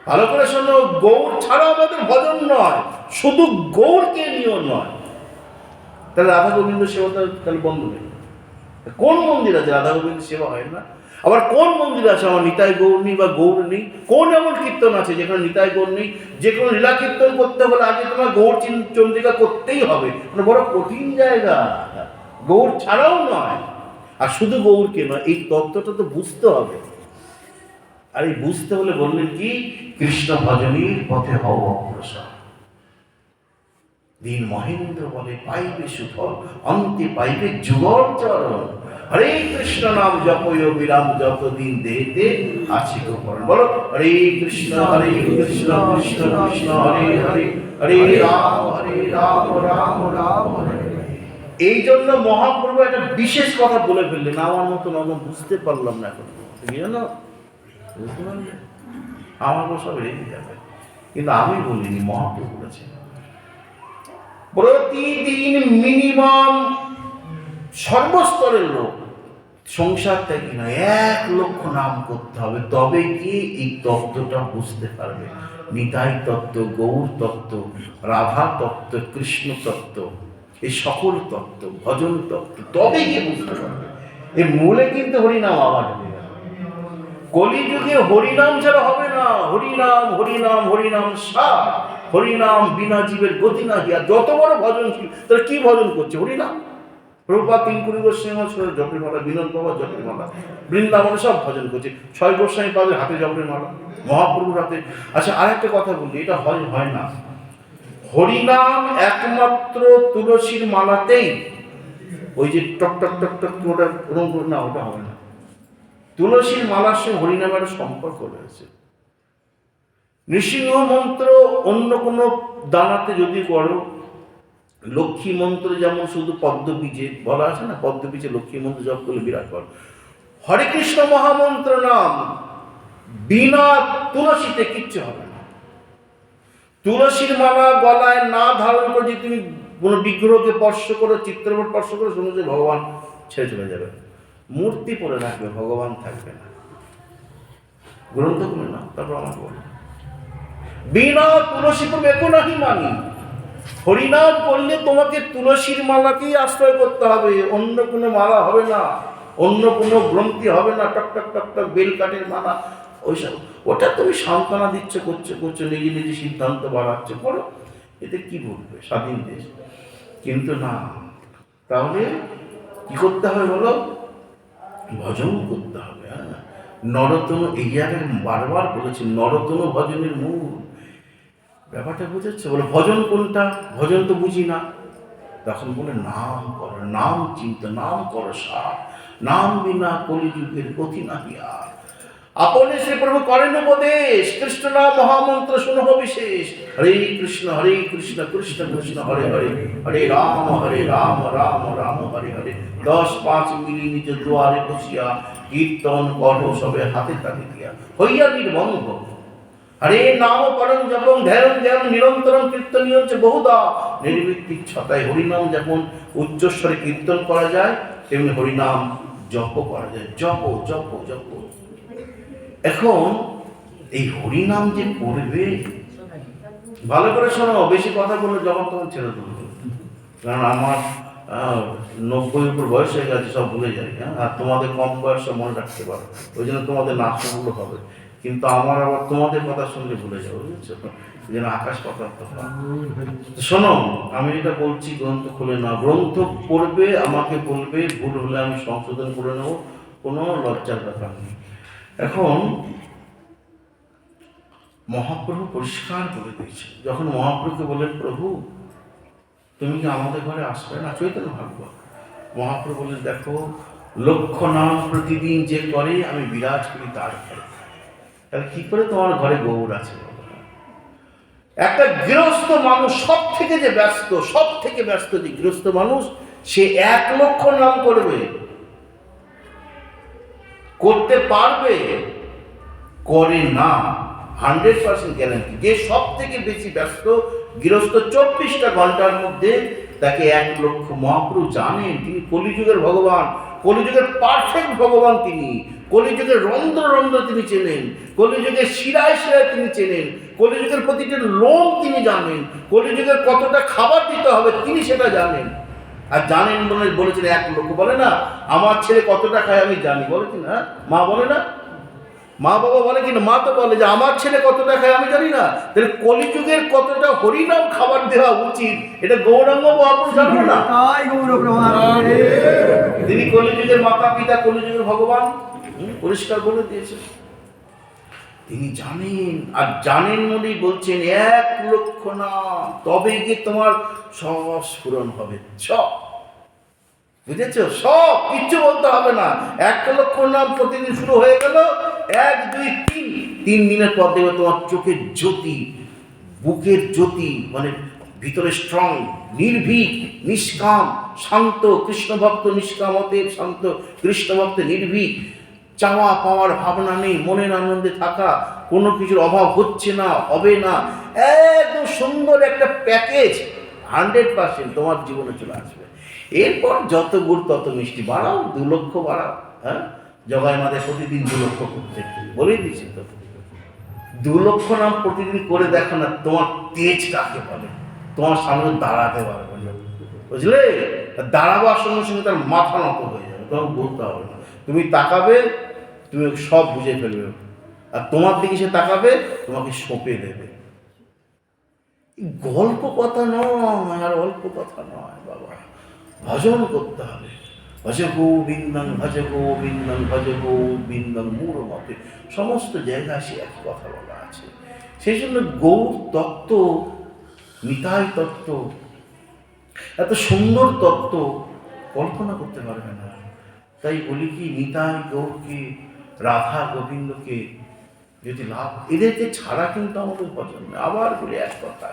ভালো করে শোনো, গৌর ছাড়া আমাদের ভজন নয়, শুধু গৌরকে নিয়েও নয়। তাহলে রাধা গোবিন্দ সেবা তাহলে বন্ধ নেই। কোন মন্দির আছে রাধা গোবিন্দ সেবা হয় না? আবার কোন মন্দির আছে আমার নিতাই গৌর নেই বা গৌর নেই? কোন এমন কীর্তন আছে যেখানে নিতাই গৌর নেই? যে কোনো লীলা কীর্তন করতে হলে আগে তোমার গৌর চন্দ্রিকা করতেই হবে, মানে বড় কঠিন জায়গা। গৌর ছাড়াও নয়, আর শুধু গৌরকে নয়, এই তত্ত্বটা তো বুঝতে হবে। আর এই বুঝতে হলে বললেন কি, কৃষ্ণ ভজনীর পথে হও অগ্রসর। দিন মহেন্দ্র বলে পাইবে সুফল, অন্তে পাইবে যুগল চরণ। হরে কৃষ্ণ নাম জপয় বিরাম যতদিন দেহেতে আছে গোপন। বলো হরে কৃষ্ণ কৃষ্ণ কৃষ্ণ হরে হরে, হরে রাম রাম রাম হরে। এই জন্য মহাপ্রভু একটা বিশেষ কথা বলে ফেললেন, আমার মতন আমি বুঝতে পারলাম না এখন, জানো? বুঝতে পারলে আমার সব রেখে যাবে, কিন্তু আমি বলিনি, মহাপ্রভু বলেছেন। প্রতিদিন মিনিমাম সর্বস্তরের লোক সংসার থেকে না 1 লক্ষ নাম করতে হবে, তবে কি এই তত্ত্বটা বুঝতে পারবে। নিতাই তত্ত্ব, গৌর তত্ত্ব, রাধা তত্ত্ব, কৃষ্ণ তত্ত্ব, এই সকল তত্ত্ব, ভজন তত্ত্ব, তবে গিয়ে বুঝতে পারবে। এই মূলে কিন্তু হরিনাম আবার কলিযুগে হরিনাম ছাড়া হবে না। হরিনাম হরিনাম হরিনাম সার, হরিনাম বিনা জীবের গতি না। আর যত বড় ভজনশীল তারা কি ভজন করছে? হরিনাম। প্রভুপাদ তিনকুড়ি গোস্বামী জপের মালা, বিনোদ বাবা জপের মালা, বৃন্দাবনে সব ভজন করছে। 6 গোস্বামী পাদের হাতে জপের মালা, মহাপ্রভুর হাতে। আচ্ছা, আরেকটা কথা বলি, এটা হয় না। হরিনাম একমাত্র তুলসীর মালাতেই, ওই যে টক টক টক টক ওটা না, ওটা হবে না। তুলসীর মালার সঙ্গে হরিনামের সম্পর্ক রয়েছে। নৃসিংহ মন্ত্র অন্য কোনো দানাতে যদি করো, লক্ষ্মী মন্ত্র যেমন শুধু পদ্মবীজে বলা আছে না, পদ্মবীজে লক্ষ্মী মন্ত্র জপ করলে বিরাট ফল। হরে কৃষ্ণ মহামন্ত্র নাম বিনা তুলসীতে কিচ্ছু হবে না। তুলসীর মালা গলায় না ধারণ করে যদি তুমি কোনো বিগ্রহকে স্পর্শ করো, চিত্রপট স্পর্শ করে, শুনো যে ভগবান ছেড়ে চলে যাবে। মূর্তি পরে রাখবে, ভগবান থাকবে না। গ্রন্থ করে না, তারপর আমার বল বিনা তুলসী প্রভু একো নাহি মানি। হরিনাম করলে তোমাকে তুলসীর মালাকেই আশ্রয় করতে হবে, অন্য কোনো মালা হবে না, অন্য কোনো গ্রন্থি হবে না, টক টক টক টক বেল কাঠের মালা ওইসব। ওটা তুমি সান্ত্বনা দিচ্ছ, করছো নিজে নিজে সিদ্ধান্ত বাড়াচ্ছ, করো, এতে কি বলবে, স্বাধীন দেশ। কিন্তু না, তাহলে কি করতে হবে বলো, ভজন করতে হবে। হ্যাঁ, নরতনু, এই জায়গায় বারবার বলেছি, নরতনু ভজনের মূল। ব্যাপারটা বুঝেছে? বলে ভজন কোনটা? ভজন তো বুঝি না। তখন বলে নাম করো, নাম চিন্তা, নাম করো সার, নাম বিনা কলিযুগের গতি নাহি আর। আপনি শ্রী প্রভু করেন উপদেশ, কৃষ্ণ নাম মহামন্ত্র শুনহ বিশেষ। হরে কৃষ্ণ কৃষ্ণ কৃষ্ণ হরে হরে, হরে রাম রাম রাম হরে হরে। 10-5 মিলি নিজ দুয়ারে বসিয়া, কীর্তন করো সবে হাতে তাকে দিয়া, হইয়া নির্বন্ধ। হরে নাম পরম জপং ধ্যান ধ্যান নিরন্তরম কীর্তনীয় বহুদা নির্বৃত্তিক ছতায়। হরিনাম যেমন উচ্চস্বরে কীর্তন করা যায়, তেমনি হরিনাম জপ করা যায়। জপ জপ জপ। এখন এই হরিনাম যে করবে, ভালো করে শোনো, বেশি কথা বললে যখন তখন ছেড়ে দেবো, কারণ আমার 90 উপর বয়স হয়ে গেছে, সব ভুলে যাই। হ্যাঁ, আর তোমাদের কম বয়স মনে রাখতে পারো, ওই জন্য তোমাদের নাচগুলো হবে, কিন্তু আমার আবার তোমাদের কথা শুনলে ভুলে যাবো, বুঝছো? এই জন্য আকাশ কথা। শোনো, আমি এটা বলছি, গ্রন্থ খুলে না, গ্রন্থ পড়বে, আমাকে বলবে, ভুল হলে আমি সংশোধন করে নেবো, কোনো লজ্জার ব্যাপার নেই। এখন মহাপ্রভু পরিষ্কার করে দিয়েছে, যখন মহাপ্রভুকে বলেন, প্রভু তুমি কি আমাদের ঘরে আসবে না? চৈতন্য ভাগবত। মহাপ্রভু বলেন, দেখো, লক্ষ নাম প্রতিদিন যে করে, আমি বিরাজ করি তার ঘরে। তাহলে কি করে তোমার ঘরে গৌর আছে? একটা গৃহস্থ মানুষ সব থেকে ব্যস্ত যে গৃহস্থ মানুষ, সে 1 লক্ষ নাম করতে পারবে, করে না, 100% গ্যারান্টি। যে সব থেকে বেশি ব্যস্ত গৃহস্থ 24টা ঘন্টার মধ্যে, তাকে 1 লক্ষ। মহাপ্রভু জানেন, তিনি কলিযুগের ভগবান, কলিযুগের পারফেক্ট ভগবান, তিনি কলিযুগের রন্ধ্র রন্ধ্র তিনি চেনেন, কলিযুগের শিরায় শিরায় তিনি চেনেন, কলিযুগের প্রতিটি লোম তিনি জানেন, কলিযুগের কতটা খাবার দিতে হবে তিনি সেটা জানেন। আর জানেন বলেছেন 1 লক্ষ। বলে না, আমার ছেলে কতটা খায় আমি জানি, বলে কি না? মা বলে না, মা বাবা বলে কিনা? মা তো বলে যে আমার ছেলে কতটা খায় আমি জানি না। তাহলে কলিযুগের কতটা হরিনাম খাবার দেওয়া উচিত, এটা গৌরাঙ্গ মহাপুরুষ জানবে না? তিনি কলিযুগের মাতা পিতা, কলিযুগের ভগবান, পরিষ্কার বলে দিয়েছে। তিনি জানেন, আর জানেন বলেই বলছেন 1 লক্ষ নাম, তবে গিয়ে তোমার সব স্ফুরণ হবে। সব, বুঝেছ? সব কিচ্ছু বলতে হবে না। 1 লক্ষ নাম প্রতিদিন শুরু হয়ে গেল, 1, 2, 3 দিনের পর দেখবে তোমার চোখের জ্যোতি, বুকের জ্যোতি, মানে ভিতরে স্ট্রং, নির্ভীক, নিষ্কাম, শান্ত, কৃষ্ণ ভক্ত নিষ্কামতে শান্ত, কৃষ্ণ ভক্ত নির্ভীক, চাওয়া পাওয়ার ভাবনা নেই, মনের আনন্দে থাকা, কোনো কিছুর অভাব হচ্ছে না, হবে না, একদম সুন্দর একটা প্যাকেজ 100% তোমার জীবনে চলে আসবে। এরপর যত গুড় তত মিষ্টি, বাড়াও, 2 লক্ষ বাড়াও। হ্যাঁ, জগায় মাঝে প্রতিদিন 2 লক্ষ করতে বলেই দিয়েছি তো। 2 লক্ষ নাম প্রতিদিন করে দেখো না, তোমার তেজ কাকে বলে, তোমার সামনে দাঁড়াতে পারবে না, বুঝলে? দাঁড়াবার সঙ্গে সঙ্গে তার মাথা নত হয়ে যাবে, তোমাকে বলতে হবে না, তুমি তাকাবে, তুমি সব বুঝে ফেলবে, আর তোমার দিকে সে তাকাবে, তোমাকে সঁপে দেবে। গল্প কথা নয়, আর অল্প কথা নয় বাবা, ভজন করতে হবে। ভজ গোবিন্দং ভজ গোবিন্দং ভজ গোবিন্দং মূঢ় মতে, সমস্ত জায়গায় সে একই কথা বলা আছে। সেই জন্য গৌর তত্ত্ব, নিতাই তত্ত্ব, এত সুন্দর তত্ত্ব কল্পনা করতে পারবে না। তাই বলি কি, নিতাই গৌরকে, রাধা গোবিন্দকে যদি লাভ, এদেরকে ছাড়া কিন্তু আমাদের ভজন নেই। আবার বলি এক কথা,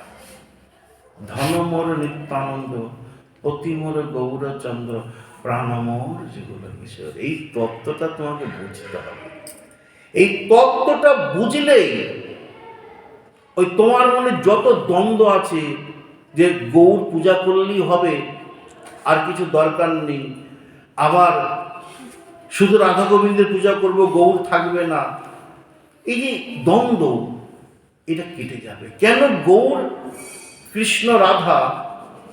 ধনমোর নিত্যানন্দ, অতিমোর গৌরচন্দ্র, প্রাণমোর যুগল কিশোর। এই তত্ত্বটা তোমাকে বুঝতে হবে। এই তত্ত্বটা বুঝলেই ওই তোমার মনে যত দ্বন্দ্ব আছে, যে গৌর পূজা করলেই হবে, আর কিছু দরকার নেই, আবার শুধু রাধা গোবিন্দের পূজা করব, গৌর থাকবে না, এই যে দ্বন্দ্ব, এটা কেটে যাবে। কেন? গৌর কৃষ্ণ রাধা,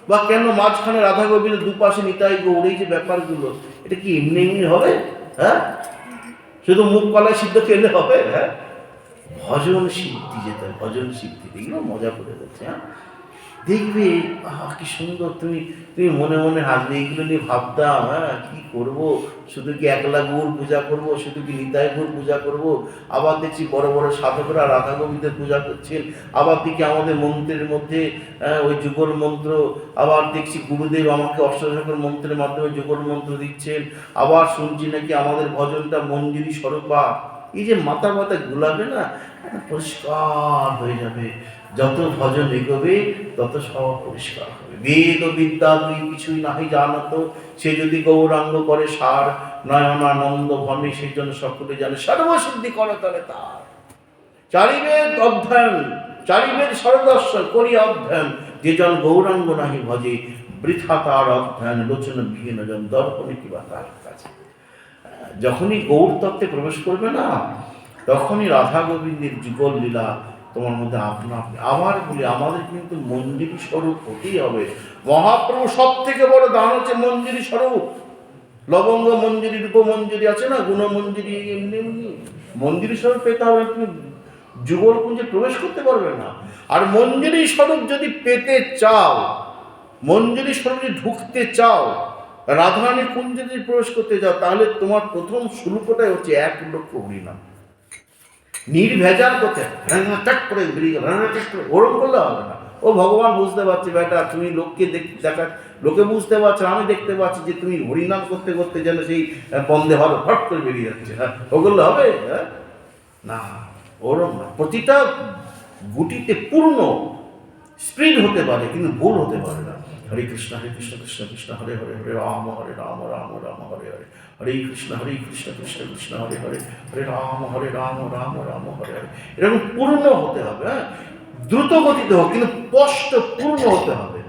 বা কেন মাঝখানে রাধা গোবিন্দ, দুপাশে নিতাই গৌর, এই যে ব্যাপারগুলো, এটা কি এমনি এমনি হবে? হ্যাঁ, শুধু মুখ কলায় সিদ্ধ খেলে হবে? হ্যাঁ, ভজন সিদ্ধি যেতে হবে, ভজন সিদ্ধি। এগুলো মজা করে যাচ্ছে। হ্যাঁ, দেখবে কি সুন্দর, তুমি তুমি মনে মনে হাসবে। এইগুলো নিয়ে ভাবতাম, হ্যাঁ কি করব, শুধু কি একলা গৌর পূজা করব, শুধু কি নিতাই গৌর পূজা করব। আবার দেখছি বড় বড় সাধকরা রাধা গোবিন্দের পূজা করছেন। আবার দেখি আমাদের মন্ত্রের মধ্যে ওই যুগল মন্ত্র, আবার দেখছি গুরুদেব আমাকে অষ্টাদশ মন্ত্রের মাধ্যমে যুগল মন্ত্র দিচ্ছেন। আবার শুনছি নাকি আমাদের ভজনটা মঞ্জুরি স্বরূপা। এই যে মাথা মাথা গুলাবে না, পরিষ্কার হয়ে যাবে। যত ভজন এগোবে তত সব পরিষ্কার হবে। বেদ ও বিদ্যা দুই কিছুই নাহি জানত, সে যদি গৌরাঙ্গ করে সার, নয়নানন্দ ভনে সেই জন্য সকলে জানে, সর্বসিদ্ধি করে তলে তার। চারিবেদ অধ্যয়ন, চারিবেদ সরদর্শন করি অধ্যয়ন, যে জন গৌরাঙ্গ নাহি ভজে, বৃথা তার অধ্যয়ন, লোচন বিহীন জন দর্পণে কিবা তার কাছে। যখনই গৌর তত্ত্বে প্রবেশ করবে না, তখনই রাধা গোবিন্দের যুগল লীলা তোমার মধ্যে আপনা আপনি। আবার বলি, আমাদের কিন্তু মঞ্জুরি স্বরূপ হতেই হবে। মহাপ্রভু সব থেকে বড় দান হচ্ছে মঞ্জুরি স্বরূপ। লবঙ্গ মঞ্জুরি, রূপ মঞ্জুরি আছে না, গুণ মঞ্জুরি, এমনি এমনি মঞ্জুরি স্বরূপ পেতে হবে। তুমি যুগল কুঞ্জে প্রবেশ করতে পারবে না। আর মঞ্জুরি স্বরূপ যদি পেতে চাও, মঞ্জুরি স্বরূপ যদি ঢুকতে চাও, রাধারানী কুঞ্জে যদি প্রবেশ করতে চাও, তাহলে তোমার প্রথম শুল্কটাই হচ্ছে 1 লক্ষ হরিনাম। নির্ভেজাল করতে টাক করে বেরিয়ে গেল, ওরম করলে হবে না। ও ভগবান বুঝতে পারছে, বেটা তুমি লোককে দেখা, লোকে বুঝতে পারছে, আমি দেখতে পাচ্ছি যে তুমি হরিনাম করতে করতে যেন সেই বন্ধে হলো ফট করে বেরিয়ে যাচ্ছে। হ্যাঁ, ওগুলো হবে? হ্যাঁ না, ওরম না। প্রতিটা গুটিতে পূর্ণ স্প্রিড হতে পারে, কিন্তু ভুল হতে পারে না। হরে কৃষ্ণ কৃষ্ণ কৃষ্ণ হরে হরে, হরে রাম রাম রাম হরে হরে, হরে কৃষ্ণ কৃষ্ণ কৃষ্ণ হরে হরে, হরে রাম রাম রাম হরে হরে। এরকম পূর্ণ হতে হবে। হ্যাঁ, দ্রুত গতিতে হোক, কিন্তু স্পষ্ট পূর্ণ হতে হবে।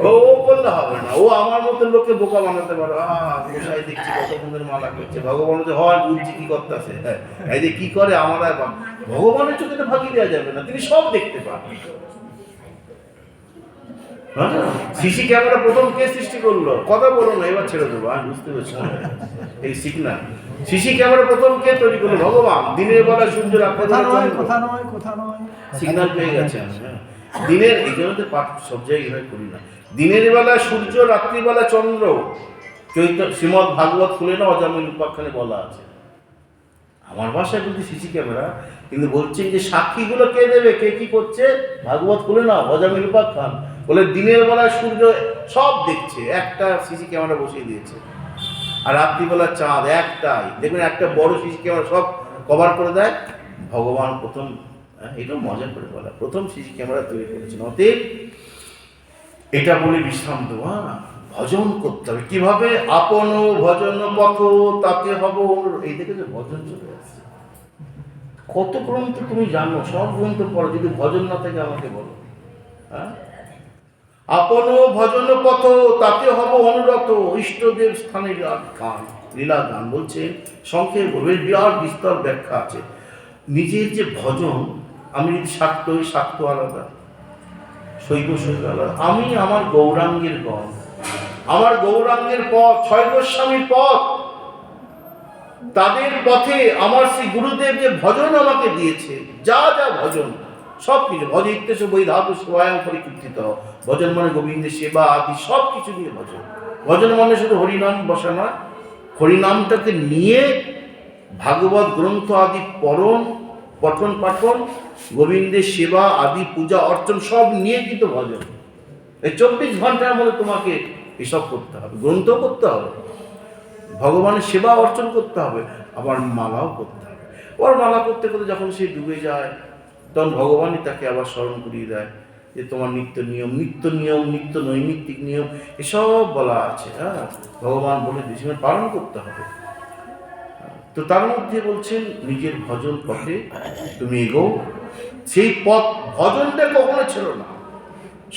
ও বললে হবে না, ও আমার মতো লোককে বোকা বানাতে পারে। গোসাই দেখছি কত সুন্দর মালা করছে, ভগবান হয় বুঝছি কি করতে আছে। হ্যাঁ, এই যে কি করে আমার ভগবানের চোখে তো ফাঁকি দেওয়া যাবে না, তিনি সব দেখতে পান। সিসি ক্যামেরা প্রথম কে সৃষ্টি করলো? কথা বলো না, এবার ছেড়ে দেবো, আমি বুঝতে পারছি এই সিগনাল। সিসি ক্যামেরা প্রথম কে তৈরি করলো? ভগবান। দিনের বেলা সূর্য, সিগনাল পেয়ে গেছে আমি। হ্যাঁ, দিনের, এই জন্য তো পাঠ সব জায়গায় করি না। দিনের বেলা সূর্য, রাত্রিবেলা চন্দ্র। শ্রীমদ ভাগবত খুলে না, অজামিল উপাখ্যানে বলা আছে। আমার ভাষায় বলছি সিসি ক্যামেরা, কিন্তু বলছেন যে সাক্ষীগুলো কে দেবে, কে কি করছে? ভাগবত খুলে না, অজামিল উপাখ্যান বলে দিনের বেলায় সূর্য সব দেখছে, একটা সিসি ক্যামেরা বসিয়ে দিয়েছে। আর রাত্রিবেলা চাঁদ একটাই, দেখবেন একটা বড় সিসি ক্যামেরা সব কভার করে দেয়। ভগবান প্রথম, এটা মজা করে বলা, প্রথম সিসি ক্যামেরা তৈরি করেছেন। অতএব এটা বলে বিশ্রাম দেওয়া, ভজন করতে হবে। কিভাবে? আপন ভজন পথ তাতে হব। এই দেখে যে ভজন চলে আসছে। কত গ্রন্থ তুমি জানো, সব গ্রন্থ পড়ো, যদি ভজন না থাকে আমাকে বলো। হ্যাঁ, আপন ভজন পথ তাতে হব অনুরত, ইষ্টদেব স্থানে গান, লীলা গান। বলছে সংক্ষেপ, বিরাট বিস্তর ব্যাখ্যা আছে। নিজের যে ভজন, আমি যদি শাক্ত হই, শাক্ত আলাদা, শৈব শৈব আলাদা। আমি আমার গৌরাঙ্গের গণ, আমার গৌরাঙ্গের পথ, ছয় গোস্বামীর পথ, তাদের পথে আমার শ্রী গুরুদেব যে ভজন আমাকে দিয়েছে, যা যা ভজন সব কিছু, ভজ ইত্যেশ বৈ ধাতু সেবায়ং পরিকীর্তিত। ভজন মানে গোবিন্দের সেবা আদি সব কিছু নিয়ে ভজন। ভজন মানে শুধু হরিনাম বসা নয়, হরিনামটাকে নিয়ে ভাগবত গ্রন্থ আদি পঠন পাঠন, গোবিন্দের সেবা আদি পূজা অর্চন সব নিয়ে কিন্তু ভজন। এই 24 ঘন্টার মধ্যে তোমাকে এসব করতে হবে, গ্রন্থ করতে হবে, ভগবানের সেবা অর্চন করতে হবে, আবার মালাও করতে হবে। ওর মালা করতে করতে যখন সে ডুবে যায়, তখন ভগবানই তাকে আবার স্মরণ করিয়ে দেয় যে তোমার নিত্য নিয়ম, নিত্য নৈমিত্তিক নিয়ম এসব বলা আছে। হ্যাঁ, ভগবান বলে দিয়েছে, পালন করতে হবে। তো তার মধ্যে বলছেন নিজের ভজন পথে তুমি এগো। সেই পথ, ভজনটা কখনো ছিল না।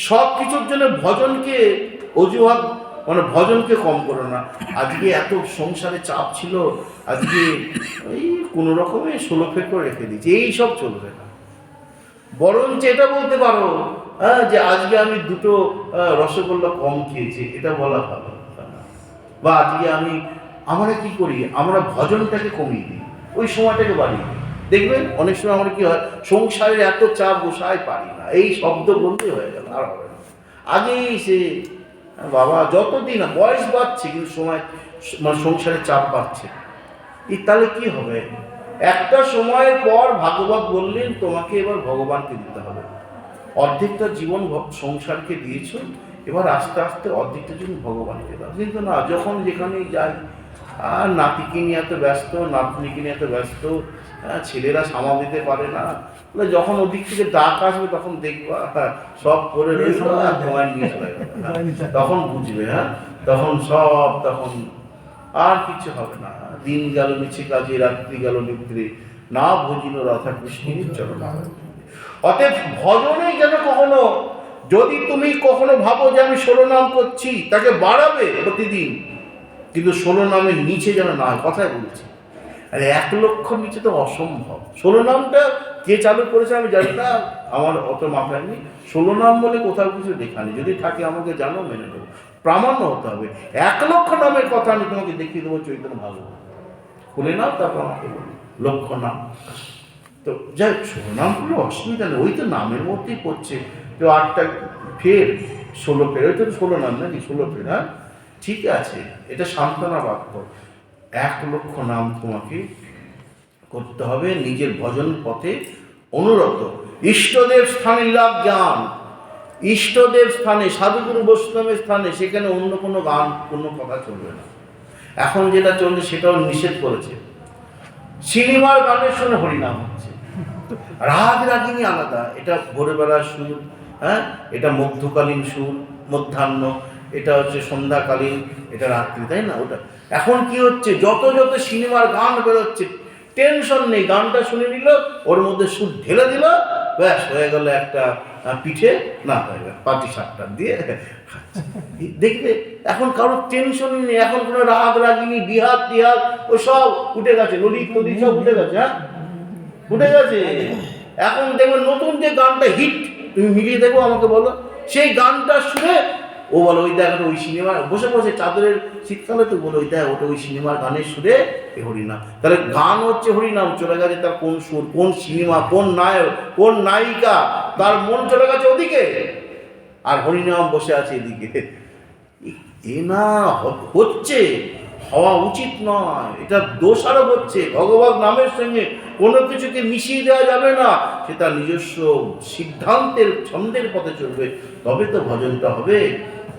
সব কিছুর জন্য ভজনকে অজুহাত মানে ভজনকে কম করো না। আজকে এত সংসারে চাপ ছিল, আজকে এই কোনো রকমে 16 ফেকো রেখে দিয়েছি, এই সব চলবে না। বরঞ্চ এটা বলতে পারো যে আজকে আমি 2টো রসগোল্লা কম খেয়েছি, এটা বলা ভালো। বা আজকে আমরা কি করি, আমরা ভজনটাকে কমিয়ে দিই, ওই সময়টাকে বাড়িয়ে দিই। দেখবেন অনেক সময় আমরা কি হয়, সংসারের এত চাপ বসায় পারি না, এই শব্দ বলতে হয়ে গেল, আর হবে না। আগেই সে বাবা যতদিন বয়স বাড়ছে কিন্তু সময় মানে সংসারের চাপ বাড়ছে, তাহলে কি হবে? একটা সময়ের পর ভাগবত বললেন তোমাকে এবার ভগবানকে দিতে হবে। অর্ধেকটা জীবন সংসারকে দিয়েছ, এবার আস্তে আস্তে অর্ধেকটা জীবন ভগবানকে দাও। কিন্তু না, যখন যেখানেই যাই আর নাতিকে নিয়ে এত ব্যস্ত, নাতনিকে নিয়ে এত ব্যস্ত, ছেলেরা সামাল দিতে পারে না। যখন ওদিক থেকে ডাক আসবে তখন দেখবা সব করে রয়েছে, তোমায় নিয়ে চলে যাবে, তখন বুঝবে। তখন আর কিছু হবে না। দিন গেল মিছে কাজে, রাত্রি গেল নিদ্রে, না ভজিল রাধা কৃষ্ণের চরণ। অতএব ভজনে যেন কখনো, যদি তুমি কখনো ভাবো যে আমি 16 নাম করছি, তাকে বাড়াবে প্রতিদিন, কিন্তু 16 নামের নিচে যেন না হয়। কথাই বলছি, আরে 1 লক্ষ নিচে তো অসম্ভব। 16 নামটা কে চালু করেছে আমি জানি না, আমার অত মাথায় নেই। 16 নাম বলে কোথাও কিছু লেখা নেই, যদি থাকে আমাকে জানো, মেনে নেবো, প্রামাণ্য হতে হবে। 1 লক্ষ নামের কথা আমি তোমাকে দেখিয়ে দেবো চৈতন্য ভাগবত খুলে নাও, তারপর আমাকে বলো লক্ষ নাম। তো যাই 16 নাম করলে অসুবিধা নেই, ওই তো নামের মধ্যেই পড়ছে। তো 8টা ফের 16 ফের, ওই তো 16 নাম নাকি 16 ফের। ঠিক আছে, এটা সান্ত্বনা বাক্য। 1 লক্ষ নাম তোমাকে করতে হবে, নিজের ভজন পথে অনুরত। ইষ্টদেব স্থানে লাভ জ্ঞান, ইষ্টদেব স্থানে, সাধুগুরু বৈষ্ণবের স্থানে, সেখানে অন্য কোনো গান, কোনো কথা চলবে না। এখন যেটা চলছে সেটাও নিষেধ করেছে। সিনেমার গানের শুনে হরিনাম হচ্ছে, রাগ রাগিনী আলাদা, এটা ভোরবেলার সুর, এটা মধ্যকালীন সুর, মধ্যাহ্ন, এটা হচ্ছে সন্ধ্যাকালীন, এটা রাত্রি, তাই না? ওটা এখন কি হচ্ছে, যত সিনেমার গান বেরোচ্ছে, টেনশন নেই, গানটা শুনে নিল, ওর মধ্যে সুর ঢেলে দিল, ব্যাস হয়ে গেল একটা পিঠে, না হয়ে গেল পাটি সাপটা দিয়ে দেখবে। এখন কারোর টেনশনই নেই, এখন কোনো রাগ রাগিনী, বিহার টিহার ও সব উঠে গেছে, ললিত ললিত সব উঠে গেছে, উঠে গেছে। এখন দেখবে নতুন যে গানটা হিট, তুমি মিলিয়ে দেখো, আমাকে বলো, সেই গানটা শুনে ও বলো ওই দেখ ওই সিনেমার বসে বসে চাদরের শীতকালে তো বলো ওই দেখ ওটা ওই সিনেমার গানের সুরে এ হরিনাম। তাহলে গান হচ্ছে হরিনাম, চলে গেছে তার কোন সুর, কোন সিনেমা, কোন নায়ক, কোন নায়িকা, তার মন চলে গেছে ওদিকে, আর হরিনাম বসে আছে এদিকে। এ না হচ্ছে, হওয়া উচিত নয়, এটা দোষারোপ হচ্ছে। ভগবত নামের সঙ্গে কোনো কিছুকে মিশিয়ে দেওয়া যাবে না, সেটা নিজস্ব সিদ্ধান্তের ছন্দের পথে চলবে, তবে তো ভজনটা হবে।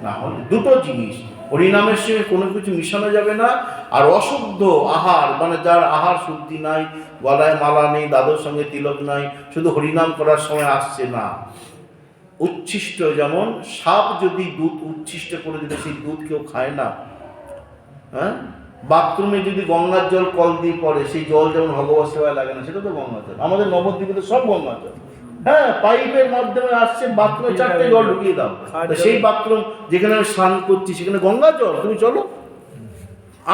না হলে দুটো জিনিস, হরিনামের সঙ্গে কোনো কিছু মিশানো যাবে না, আর অশুদ্ধ আহার, মানে যার আহার শুদ্ধি নাই, গলায় মালা নেই, দাদুর সঙ্গে তিলক নাই, শুধু হরিনাম করার সময় আসছে না। উচ্ছিষ্ট, যেমন সাপ যদি দুধ উচ্ছিষ্ট করে দিলে সেই দুধ কেউ খায় না। বাথরুমে যদি গঙ্গার জল কল দিয়ে পড়ে, সেই জল যেমন ভগবত সেবায় লাগে না, সেটা তো গঙ্গার জল। আমাদের নবদ্বীপে তো সব গঙ্গার জল, পাইপের মাধ্যমে আসছে, বাথরুমে 4টে জল ঢুকিয়ে দাও, সেই বাথরুম যেখানে আমি স্নান করছি সেখানে গঙ্গার জল, তুমি চলো,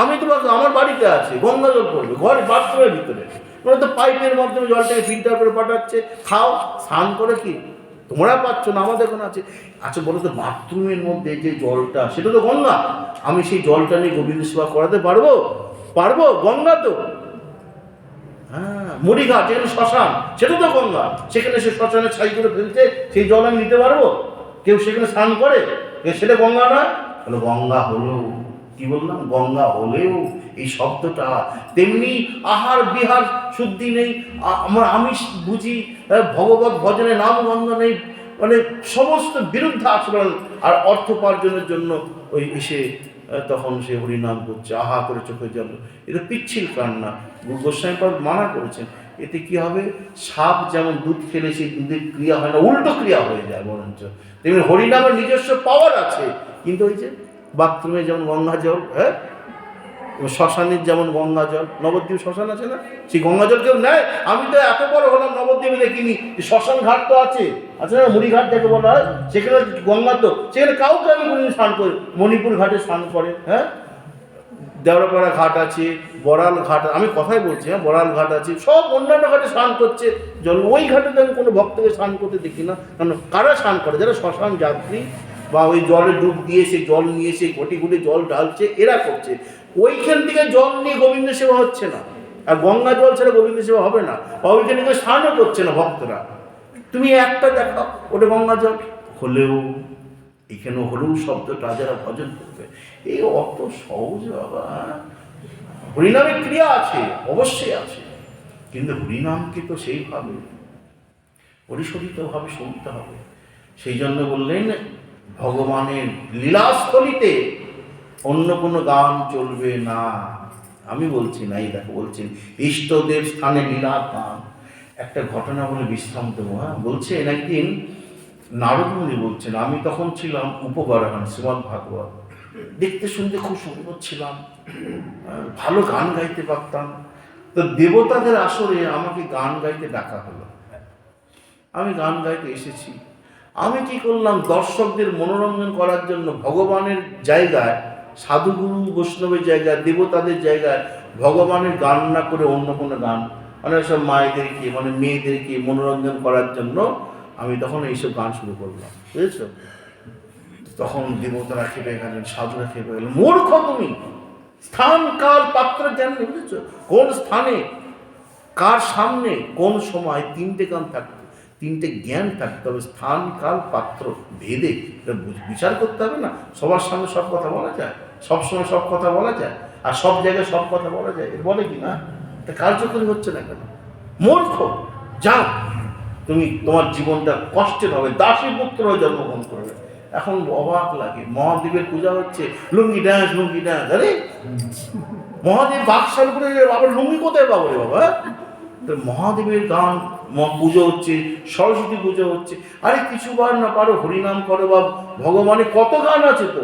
আমি তোমাকে, আমার বাড়িতে আছে গঙ্গা জল পড়বে ঘরে বাথরুমের ভিতরে, ওরা তো পাইপের মাধ্যমে জলটাকে ফিল্টার করে পাঠাচ্ছে, খাও, স্নান করে কি তোমরা পাচ্ছ না, আমাদের এখন আছে। আচ্ছা বলো তো, বাথরুমের মধ্যে যে জলটা, সেটা তো গঙ্গা, আমি সেই জলটা নিয়ে গোবিন্দ সেবা করাতে পারবো? গঙ্গা তো। মুড়িঘাট যেখানে শ্মশান, সেটা তো গঙ্গা, সেখানে সে শ্মশানে ছাই করে ফেলছে, সেই জল আমি নিতে পারবো? কেউ সেখানে স্নান করে, সেটা গঙ্গা না? বলো গঙ্গা হলো, কি বললাম, গঙ্গা হলেও এই শব্দটা তেমনি আহার বিহার শুদ্ধি নেই, আমি বুঝি ভগবত ভজনে নাম গন্ধ নেই, মানে সমস্ত বিরুদ্ধ আচরণ, আর অর্থ উপার্জনের জন্য ওই এসে তখন সে হরিনাম করছে, আহা করে চোখে জল, এটা পিচ্ছিল কান্না। গোস্বামীপাদ মানা করেছেন, এতে কি হবে, সাপ যেমন দুধ খেলে সেই দুধের ক্রিয়া হয় না, উল্টো ক্রিয়া হয়ে যায় বরঞ্চ। তেমনি হরিনামের নিজস্ব পাওয়ার আছে, কিন্তু ওই যে বাথরুমে যেমন গঙ্গা জল, শ্মশানের যেমন গঙ্গা জল, নবদ্বীপ শ্মশান আছে না, সেই গঙ্গা জল কেউ নেয়? আমি তো এত বড় হলাম নবদ্বীপে দেখিনি, শ্মশান ঘাট তো আছে না, মুড়িঘাট যাকে বলা হয়, সেখানে গঙ্গা তো, সেখানে কাউকে আমি কোনোদিন স্নান করি। মণিপুর ঘাটে স্নান করে, হ্যাঁ, দেওড়াপাড়া ঘাট আছে, বড়াল ঘাট, আমি কথাই বলছি, হ্যাঁ, বড়াল ঘাট আছে, সব অন্যান্য ঘাটে স্নান করছে জল। ওই ঘাটে তো আমি কোনো ভক্তকে স্নান করতে দেখি না। কারণ কারা স্নান করে? যারা শ্মশান যাত্রী বা ওই জলে ডুব দিয়ে সেই জল নিয়ে সেই ঘটি ঘুটে জল ঢালছে, এরা করছে। ওইখান থেকে জল নিয়ে গোবিন্দ সেবা হচ্ছে না, আর গঙ্গা জল ছাড়া গোবিন্দ সেবা হবে না, বা ওইখানে কেউ স্নানও করছে না ভক্তরা। তুমি একটা দেখাও ওটা গঙ্গা জল হলেও, এখানে হলেও শব্দটা যারা ভজন করবে, এই অত সহজ বাবা। হরিনামের ক্রিয়া আছে, অবশ্যই আছে, কিন্তু হরিনামকে তো সেইভাবে পরিশোধিতভাবে শুনতে হবে। সেই জন্য বললেন ভগবানের লীলাস্থলিতে অন্য কোনো গান চলবে না। আমি বলছি না, এই দেখো বলছেন ইষ্টদেব স্থানে লীলা গান। একটা ঘটনা বলে বিশ্রাম দেবো, হ্যাঁ। বলছেন একদিন নারদমুনি বলছেন, আমি তখন ছিলাম উপবরাহন শ্রীমদ্ ভাগবত, দেখতে শুনতে খুব সুন্দর ছিলাম, ভালো গান গাইতে পারতাম। তো দেবতাদের আসরে আমাকে গান গাইতে ডাকা হলো, আমি গান গাইতে এসেছি। আমি কি করলাম, দর্শকদের মনোরঞ্জন করার জন্য ভগবানের জায়গায়, সাধুগুরু বৈষ্ণবের জায়গায়, দেবতাদের জায়গায় ভগবানের গান না করে অন্য কোনো গান, মানে সব মায়েদেরকে মানে মেয়েদেরকে মনোরঞ্জন করার জন্য আমি তখন এইসব গান শুরু করলাম, বুঝেছ? তখন দেবতারা খেপে গেলেন, সাধুরা খেপে গেলেন, মূর্খ তুমি, স্থান কাল পাত্র জ্ঞান নেই, বুঝেছ? কোন স্থানে, কার সামনে, কোন সময় তিনটে গান থাকতে, তিনটে জ্ঞান থাকতে হবে। স্থান কাল পাত্র ভেদে বিচার করতে হবে না। সবার সামনে সব কথা বলা যায়, সব সময় সব কথা বলা যায়, আর সব জায়গায় সব কথা বলা যায়, বলে কি না? এটা কার্যকরী হচ্ছে না কেন? মূর্খ, যাও তুমি, তোমার জীবনটা কষ্টের হবে, দাসী পুত্র হয়ে জন্মগ্রহণ করবে। এখন অবাক লাগে, মহাদেবের পূজা হচ্ছে, লুঙ্গি ড্যান্স, লুঙ্গি ড্যান্স। আরে মহাদেব বাক্সাল করে, আবার লুঙ্গি কোথায় পাবো রে বাবা? মহাদেবের গান পুজো হচ্ছে, সরস্বতী পুজো হচ্ছে, আরে কিছু বার না পারো হরিনাম করো, বা ভগবানের কত গান আছে তো।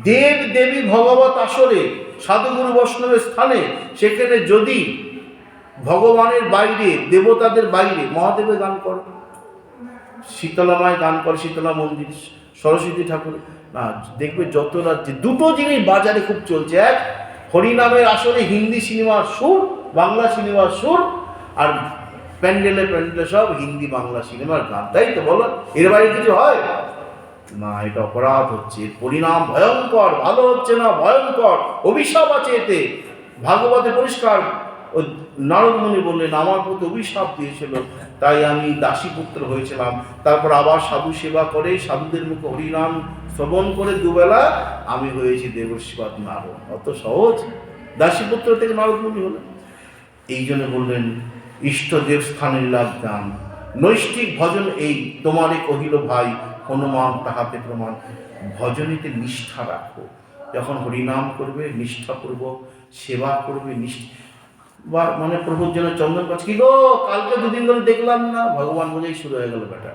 দেব দেবী ভগবত আসরে, সাধুগুরু বৈষ্ণবের স্থানে, সেখানে যদি ভগবানের বাইরে, দেবতাদের বাইরে মহাদেবের গান করো, শীতলা মায় গান করে, শীতলা মন্দির, সরস্বতী ঠাকুর, না দেখবে যত রাজ্যে দুটো জিনিস বাজারে খুব চলছে। এক, হরিনামের আসরে হিন্দি সিনেমার সুর, বাংলা সিনেমার সুর, আর প্যান্ডেলে প্যান্ডেলে সব হিন্দি বাংলা সিনেমার গান, তাই তো বলো? এর বাইরে কিছু হয় না, এটা অপরাধ হচ্ছে, পরিণাম ভয়ঙ্কর, ভালো হচ্ছে না, ভয়ঙ্কর অভিশাপ আছে এতে। ভাগবতে পরিষ্কার, ও নারদমুনি বললেন আমার প্রতি অভিশাপ দিয়েছিল, তাই আমি দাসীপুত্র হয়েছিলাম। তারপর আবার সাধু সেবা করে, সাধুদের মুখে হরিনাম শ্রবণ করে দুবেলা আমি হয়েছি দেবর্ষিবাদ নারদ। অত সহজ? দাসীপুত্র থেকে নারদমুনি হলেন। এই জন্য বললেন ইষ্টদেব স্থানের লাভ গান, নৈষ্ঠিক ভজন এই তোমারে কহিল ভাই, হনুমান তাহাতে প্রমাণ। ভজনীতে নিষ্ঠা রাখো, যখন হরিনাম করবে নিষ্ঠাপূর্বক সেবা করবে, বা মানে প্রভুর জন্য চন্দন গাছ, কি গো কালকে দুদিন ধরে দেখলাম না, ভগবান বোঝাই শুরু হয়ে গেল বেটা,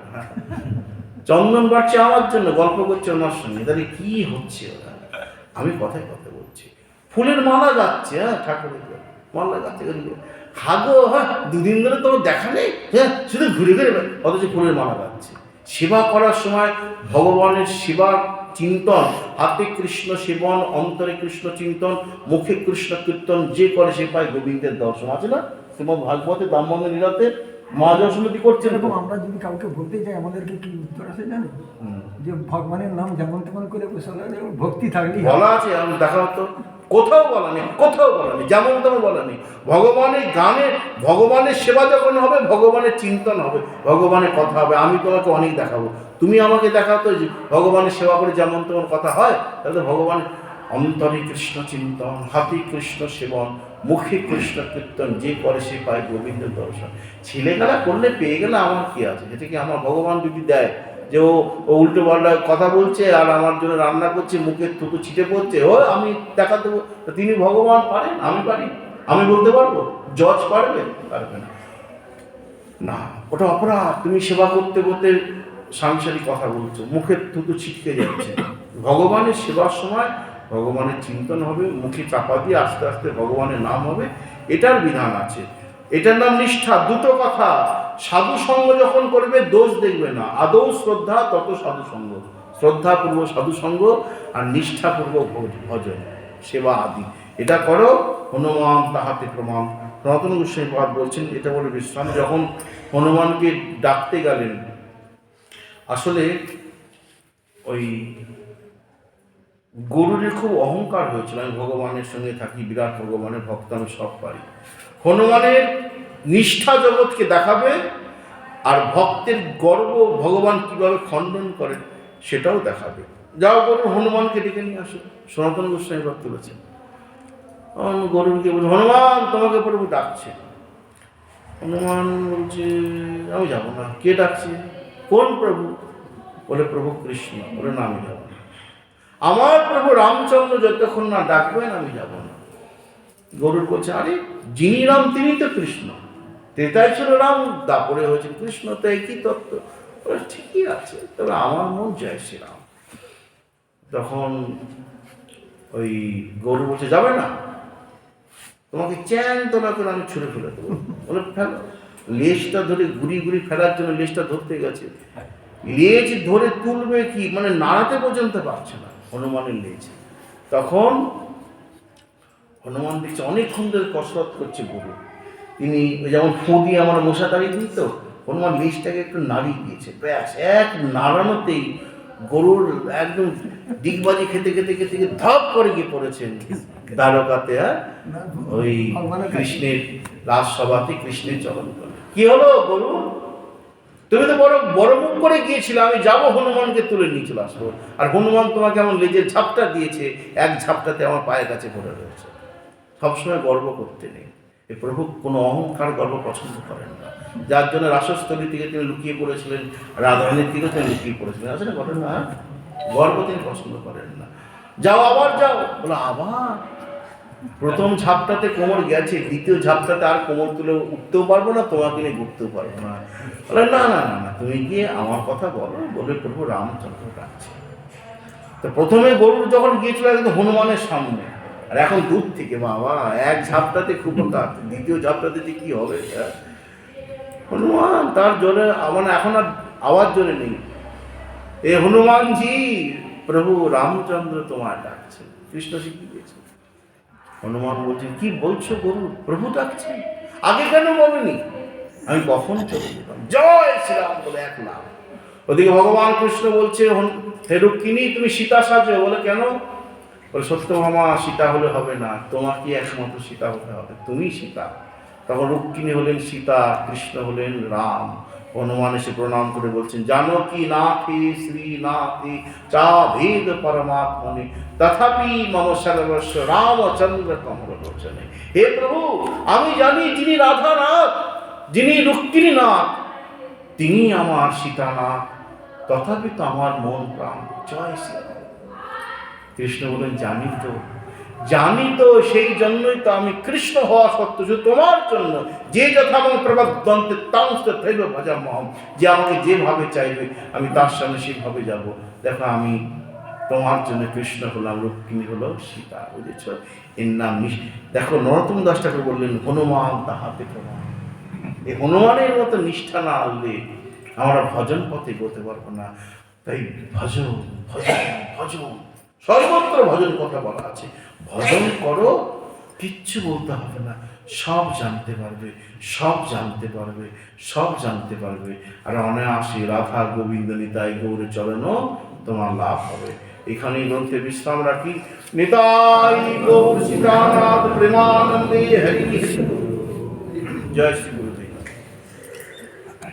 চন্দন বাড়ছে আমার জন্য, গল্প করছে আমার সঙ্গে, তাহলে কি হচ্ছে ওরা? আমি কথায় কথা বলছি, ফুলের মালা গাচ্ছে, হ্যাঁ ঠাকুরের মালা গাচ্ছে, হাগো, হ্যাঁ দুদিন ধরে তোমার দেখা নেই, হ্যাঁ শুধু ঘুরে ঘুরে, অথচ ফুলের মালা গাচ্ছে। সেবা করার সময় ভগবানের সেবার চিন্তন, হাতে কৃষ্ণ সেবন, অন্তরে কৃষ্ণ চিন্তন, মুখে কৃষ্ণ কীর্তন, যে করে সে পায় গোবিন্দের দর্শন। আছে না শ্রীমদ্ ভাগবতে ব্রাহ্মণ লীলাতে মা যশোমতী করছেন। এরকম আমরা যদি কাউকে বলতে যাই, আমাদেরকে কি উত্তর আছে জানেন? যে ভগবানের নাম যেমন তেমন করে ভক্তি থাকলে বলা আছে, আমি দেখা হতো কোথাও বলা নেই, কোথাও বলা নেই, যেমন তেমন বলা নেই। ভগবানের গানে, ভগবানের সেবা যখন হবে, ভগবানের চিন্তন হবে, ভগবানের কথা হবে। আমি তোমাকে অনেক দেখাবো, তুমি আমাকে দেখাতো যে ভগবানের সেবা করে যেমন তেমন কথা হয়, তাহলে ভগবানের অন্তরে কৃষ্ণ চিন্তন, হাতে কৃষ্ণ সেবন, মুখে কৃষ্ণ কীর্তন, যে করে সে পায় গোবিন্দ দর্শন। ছেলেখেলা করলে পেয়ে গেলে আমার কি আছে? যেটা কি আমার ভগবান যদি দেয় যে ও উল্টো পাল্টা কথা বলছে আর আমার জন্য রান্না করছে, মুখে থুতু ছিটে পড়ছে, ও আমি দেখা দেবো, তিনি ভগবান পারেন, আমি পারি? আমি বলতে পারবো? জজ পারবে? পারবে না। না, ওটা অপরাধ। তুমি সেবা করতে করতে সাংসারিক কথা বলছো, মুখের থুতু ছিটকে যাচ্ছে। ভগবানের সেবার সময় ভগবানের চিন্তন হবে, মুখে চাপা দিয়ে আস্তে আস্তে ভগবানের নাম হবে, এটার বিধান আছে। এটার নাম নিষ্ঠা। দুটো কথা, সাধু সঙ্গ যখন করবে দোষ দেখবে না, আদৌ শ্রদ্ধা তত সাধু সঙ্গ, শ্রদ্ধাপূর্বক সাধু সঙ্গ আর নিষ্ঠাপূর্বক ভজন সেবা আদি, এটা করো, হনুমান তাহাতে প্রমাণ। সনাতন গোস্বামী পাদ বলছেন এটা বলে বিশ্রাম যখন হনুমানকে ডাকতে গেলেন, আসলে ওই গরুরের খুব অহংকার হয়েছিল, আমি ভগবানের সঙ্গে থাকি, বিরাট ভগবানের ভক্ত, আমি সব পারি। হনুমানের নিষ্ঠা জগৎকে দেখাবে, আর ভক্তের গর্ব ভগবান কিভাবে খণ্ডন করেন সেটাও দেখাবে। যাও গরুর হনুমানকে ডেকে নিয়ে আসো। সনাতন গোস্বামী পাদ তুলেছেন, গরুরকে বলছে হনুমান তোমাকে প্রভু ডাকছে। হনুমান বলছে আমি যাবো না। কে ডাকছে? কোন প্রভু? বলে প্রভু কৃষ্ণ। বলে না আমি যাবো না, আমার প্রভু রামচন্দ্র যতক্ষণ না ডাকবেন আমি যাব না। গরুর বলছে আরে যিনি রাম তিনি তো কৃষ্ণ, তেতাই ছিল রাম, দাপরে হয়েছেন কৃষ্ণ, তো একই তত্ত্ব। ঠিকই আছে, তবে আমার মন জয় শ্রীরাম। তখন ওই গরু বলছে যাবে না, তোমাকে চ্যান তোলা করে আমি ছুঁড়ে ফেলে দেবো। বলে ফেলো। লেজটা ধরে ঘুরি ঘুরি ফেলার জন্য লেজটা ধরতে গেছে, লেজ ধরে তুলবে কি, মানে নাড়াতে পর্যন্ত পারছে না হনুমানের লেজ। তখন হনুমান দেখছে অনেকক্ষণ ধরে কসরত করছে গরু, তিনি যেমন ফোঁ দিয়ে আমার মশা তাড়িয়ে দিত, হনুমান লেজটাকে একটু নাড়িয়ে দিয়েছে, ব্যাস এক নাড়ানোতেই গরুর একদম ডিগবাজি খেতে খেতে খেতে ধপ করে গিয়ে পড়েছেন দ্বারকাতে, ওই কৃষ্ণের রাজসভাতে কৃষ্ণের চরণ তলে। কি হলো গরু, তুমি তো বড় মুখ করে গিয়েছিলে আমি যাবো হনুমানকে তুলে নিয়ে চলে আসবো, আর হনুমান তোমাকে এমন লেজের ঝাপটা দিয়েছে, এক ঝাপটাতে আমার পায়ের কাছে পড়ে রয়েছে। সবসময় গর্ব করতে নেই। এ প্রভু কোনো অহংকার গর্ব পছন্দ করেন না, যার জন্য রাসস্থলী থেকে তিনি লুকিয়ে পড়েছিলেন, রাধারানীর থেকে তিনি লুকিয়ে পড়েছিলেন। আসলে ঘটনা, গর্ব তিনি পছন্দ করেন না। যাও আবার যাও। বলো আবার? প্রথম ঝাপটাতে কোমর গেছে, দ্বিতীয় ঝাপটাতে আর কোমর তুলে উঠতেও পারবো না, তোমাকে নিয়ে ঘুরতেও পারবো না। বলে না না না না, তুমি গিয়ে আমার কথা বলো। বলে প্রভু রামচন্দ্র ডাকছে। তো প্রথমে গরুর যখন গিয়েছিল একদম হনুমানের সামনে, আর এখন দূর থেকে, বাবা এক ঝাপটাতে খুব কাজ, দ্বিতীয় ঝাপটাতে কি হবে? হনুমান তার জোরে, মানে এখন আর আওয়াজ জোরে নেই। এ হনুমানজি, প্রভু রামচন্দ্র তোমার ডাকছে। কৃষ্ণ শিখিয়ে দিয়েছে। হনুমান বলছেন কি বলছো গরু, প্রভু ডাকছেন, আগে কেন বলেনি? আমি কখন চলে যেতাম। জয় শ্রীরাম বলে এক নাম। ওদিকে ভগবান কৃষ্ণ বলছে হে রুক্মিণী তুমি সীতা সাজো। বলে কেন? বলে সত্যভামা সীতা হলে হবে না, তোমাকে একমাত্র সীতা হতে হবে, তুমি সীতা। তখন রুক্মিণী হলেন সীতা, কৃষ্ণ হলেন রাম। হনুমান এসে প্রণাম করে বলছেন জানকী নাথি শ্রীনাথি চা ভেদ পরমাত্মনে তথাপি মম সর্বস্ব রামচন্দ্র কমল লোচনে। হে প্রভু, আমি জানি যিনি রাধানাথ, যিনি রুক্মিণীনাথ, তিনি আমার সীতানাথ, তথাপি তো আমার মন প্রাণ। জয় শ্রীরাম। কৃষ্ণ বলেন জানি তো, সেই জন্যই তো আমি কৃষ্ণ হওয়া সত্ত্বেও শুধু তোমার জন্য, যে যথা আমার প্রবদ্ধন্তে তাংস্ত থৈব ভজামহম, যে আমাকে যেভাবে চাইবে আমি তার সামনে সেভাবে যাব। দেখো আমি তোমার জন্য কৃষ্ণ হলাম, রুক্মিণী হলো সীতা। বুঝেছ? এর নাম দেখো নরোত্তম দাস ঠাকুর বললেন হনুমান তাহাতে প্রমাণ। এই হনুমানের মতো নিষ্ঠা না হলে আমরা ভজন পথে এগোতে পারবো না। তাই ভজন ভজন ভজন, সর্বত্র ভজন কথা বলা আছে। ভজন করো, কিচ্ছু বলতে হবে না, সব জানতে পারবে, সব জানতে পারবে, সব জানতে পারবে। আর অনায়াসে রাধা গোবিন্দ নিতাই গৌরে চরণও তোমার লাভ হবে। এখানে গ্রন্থে বিশ্রাম রাখি। নিতাই গৌর সীতানাথ প্রেমানন্দে হরি। জয় শ্রী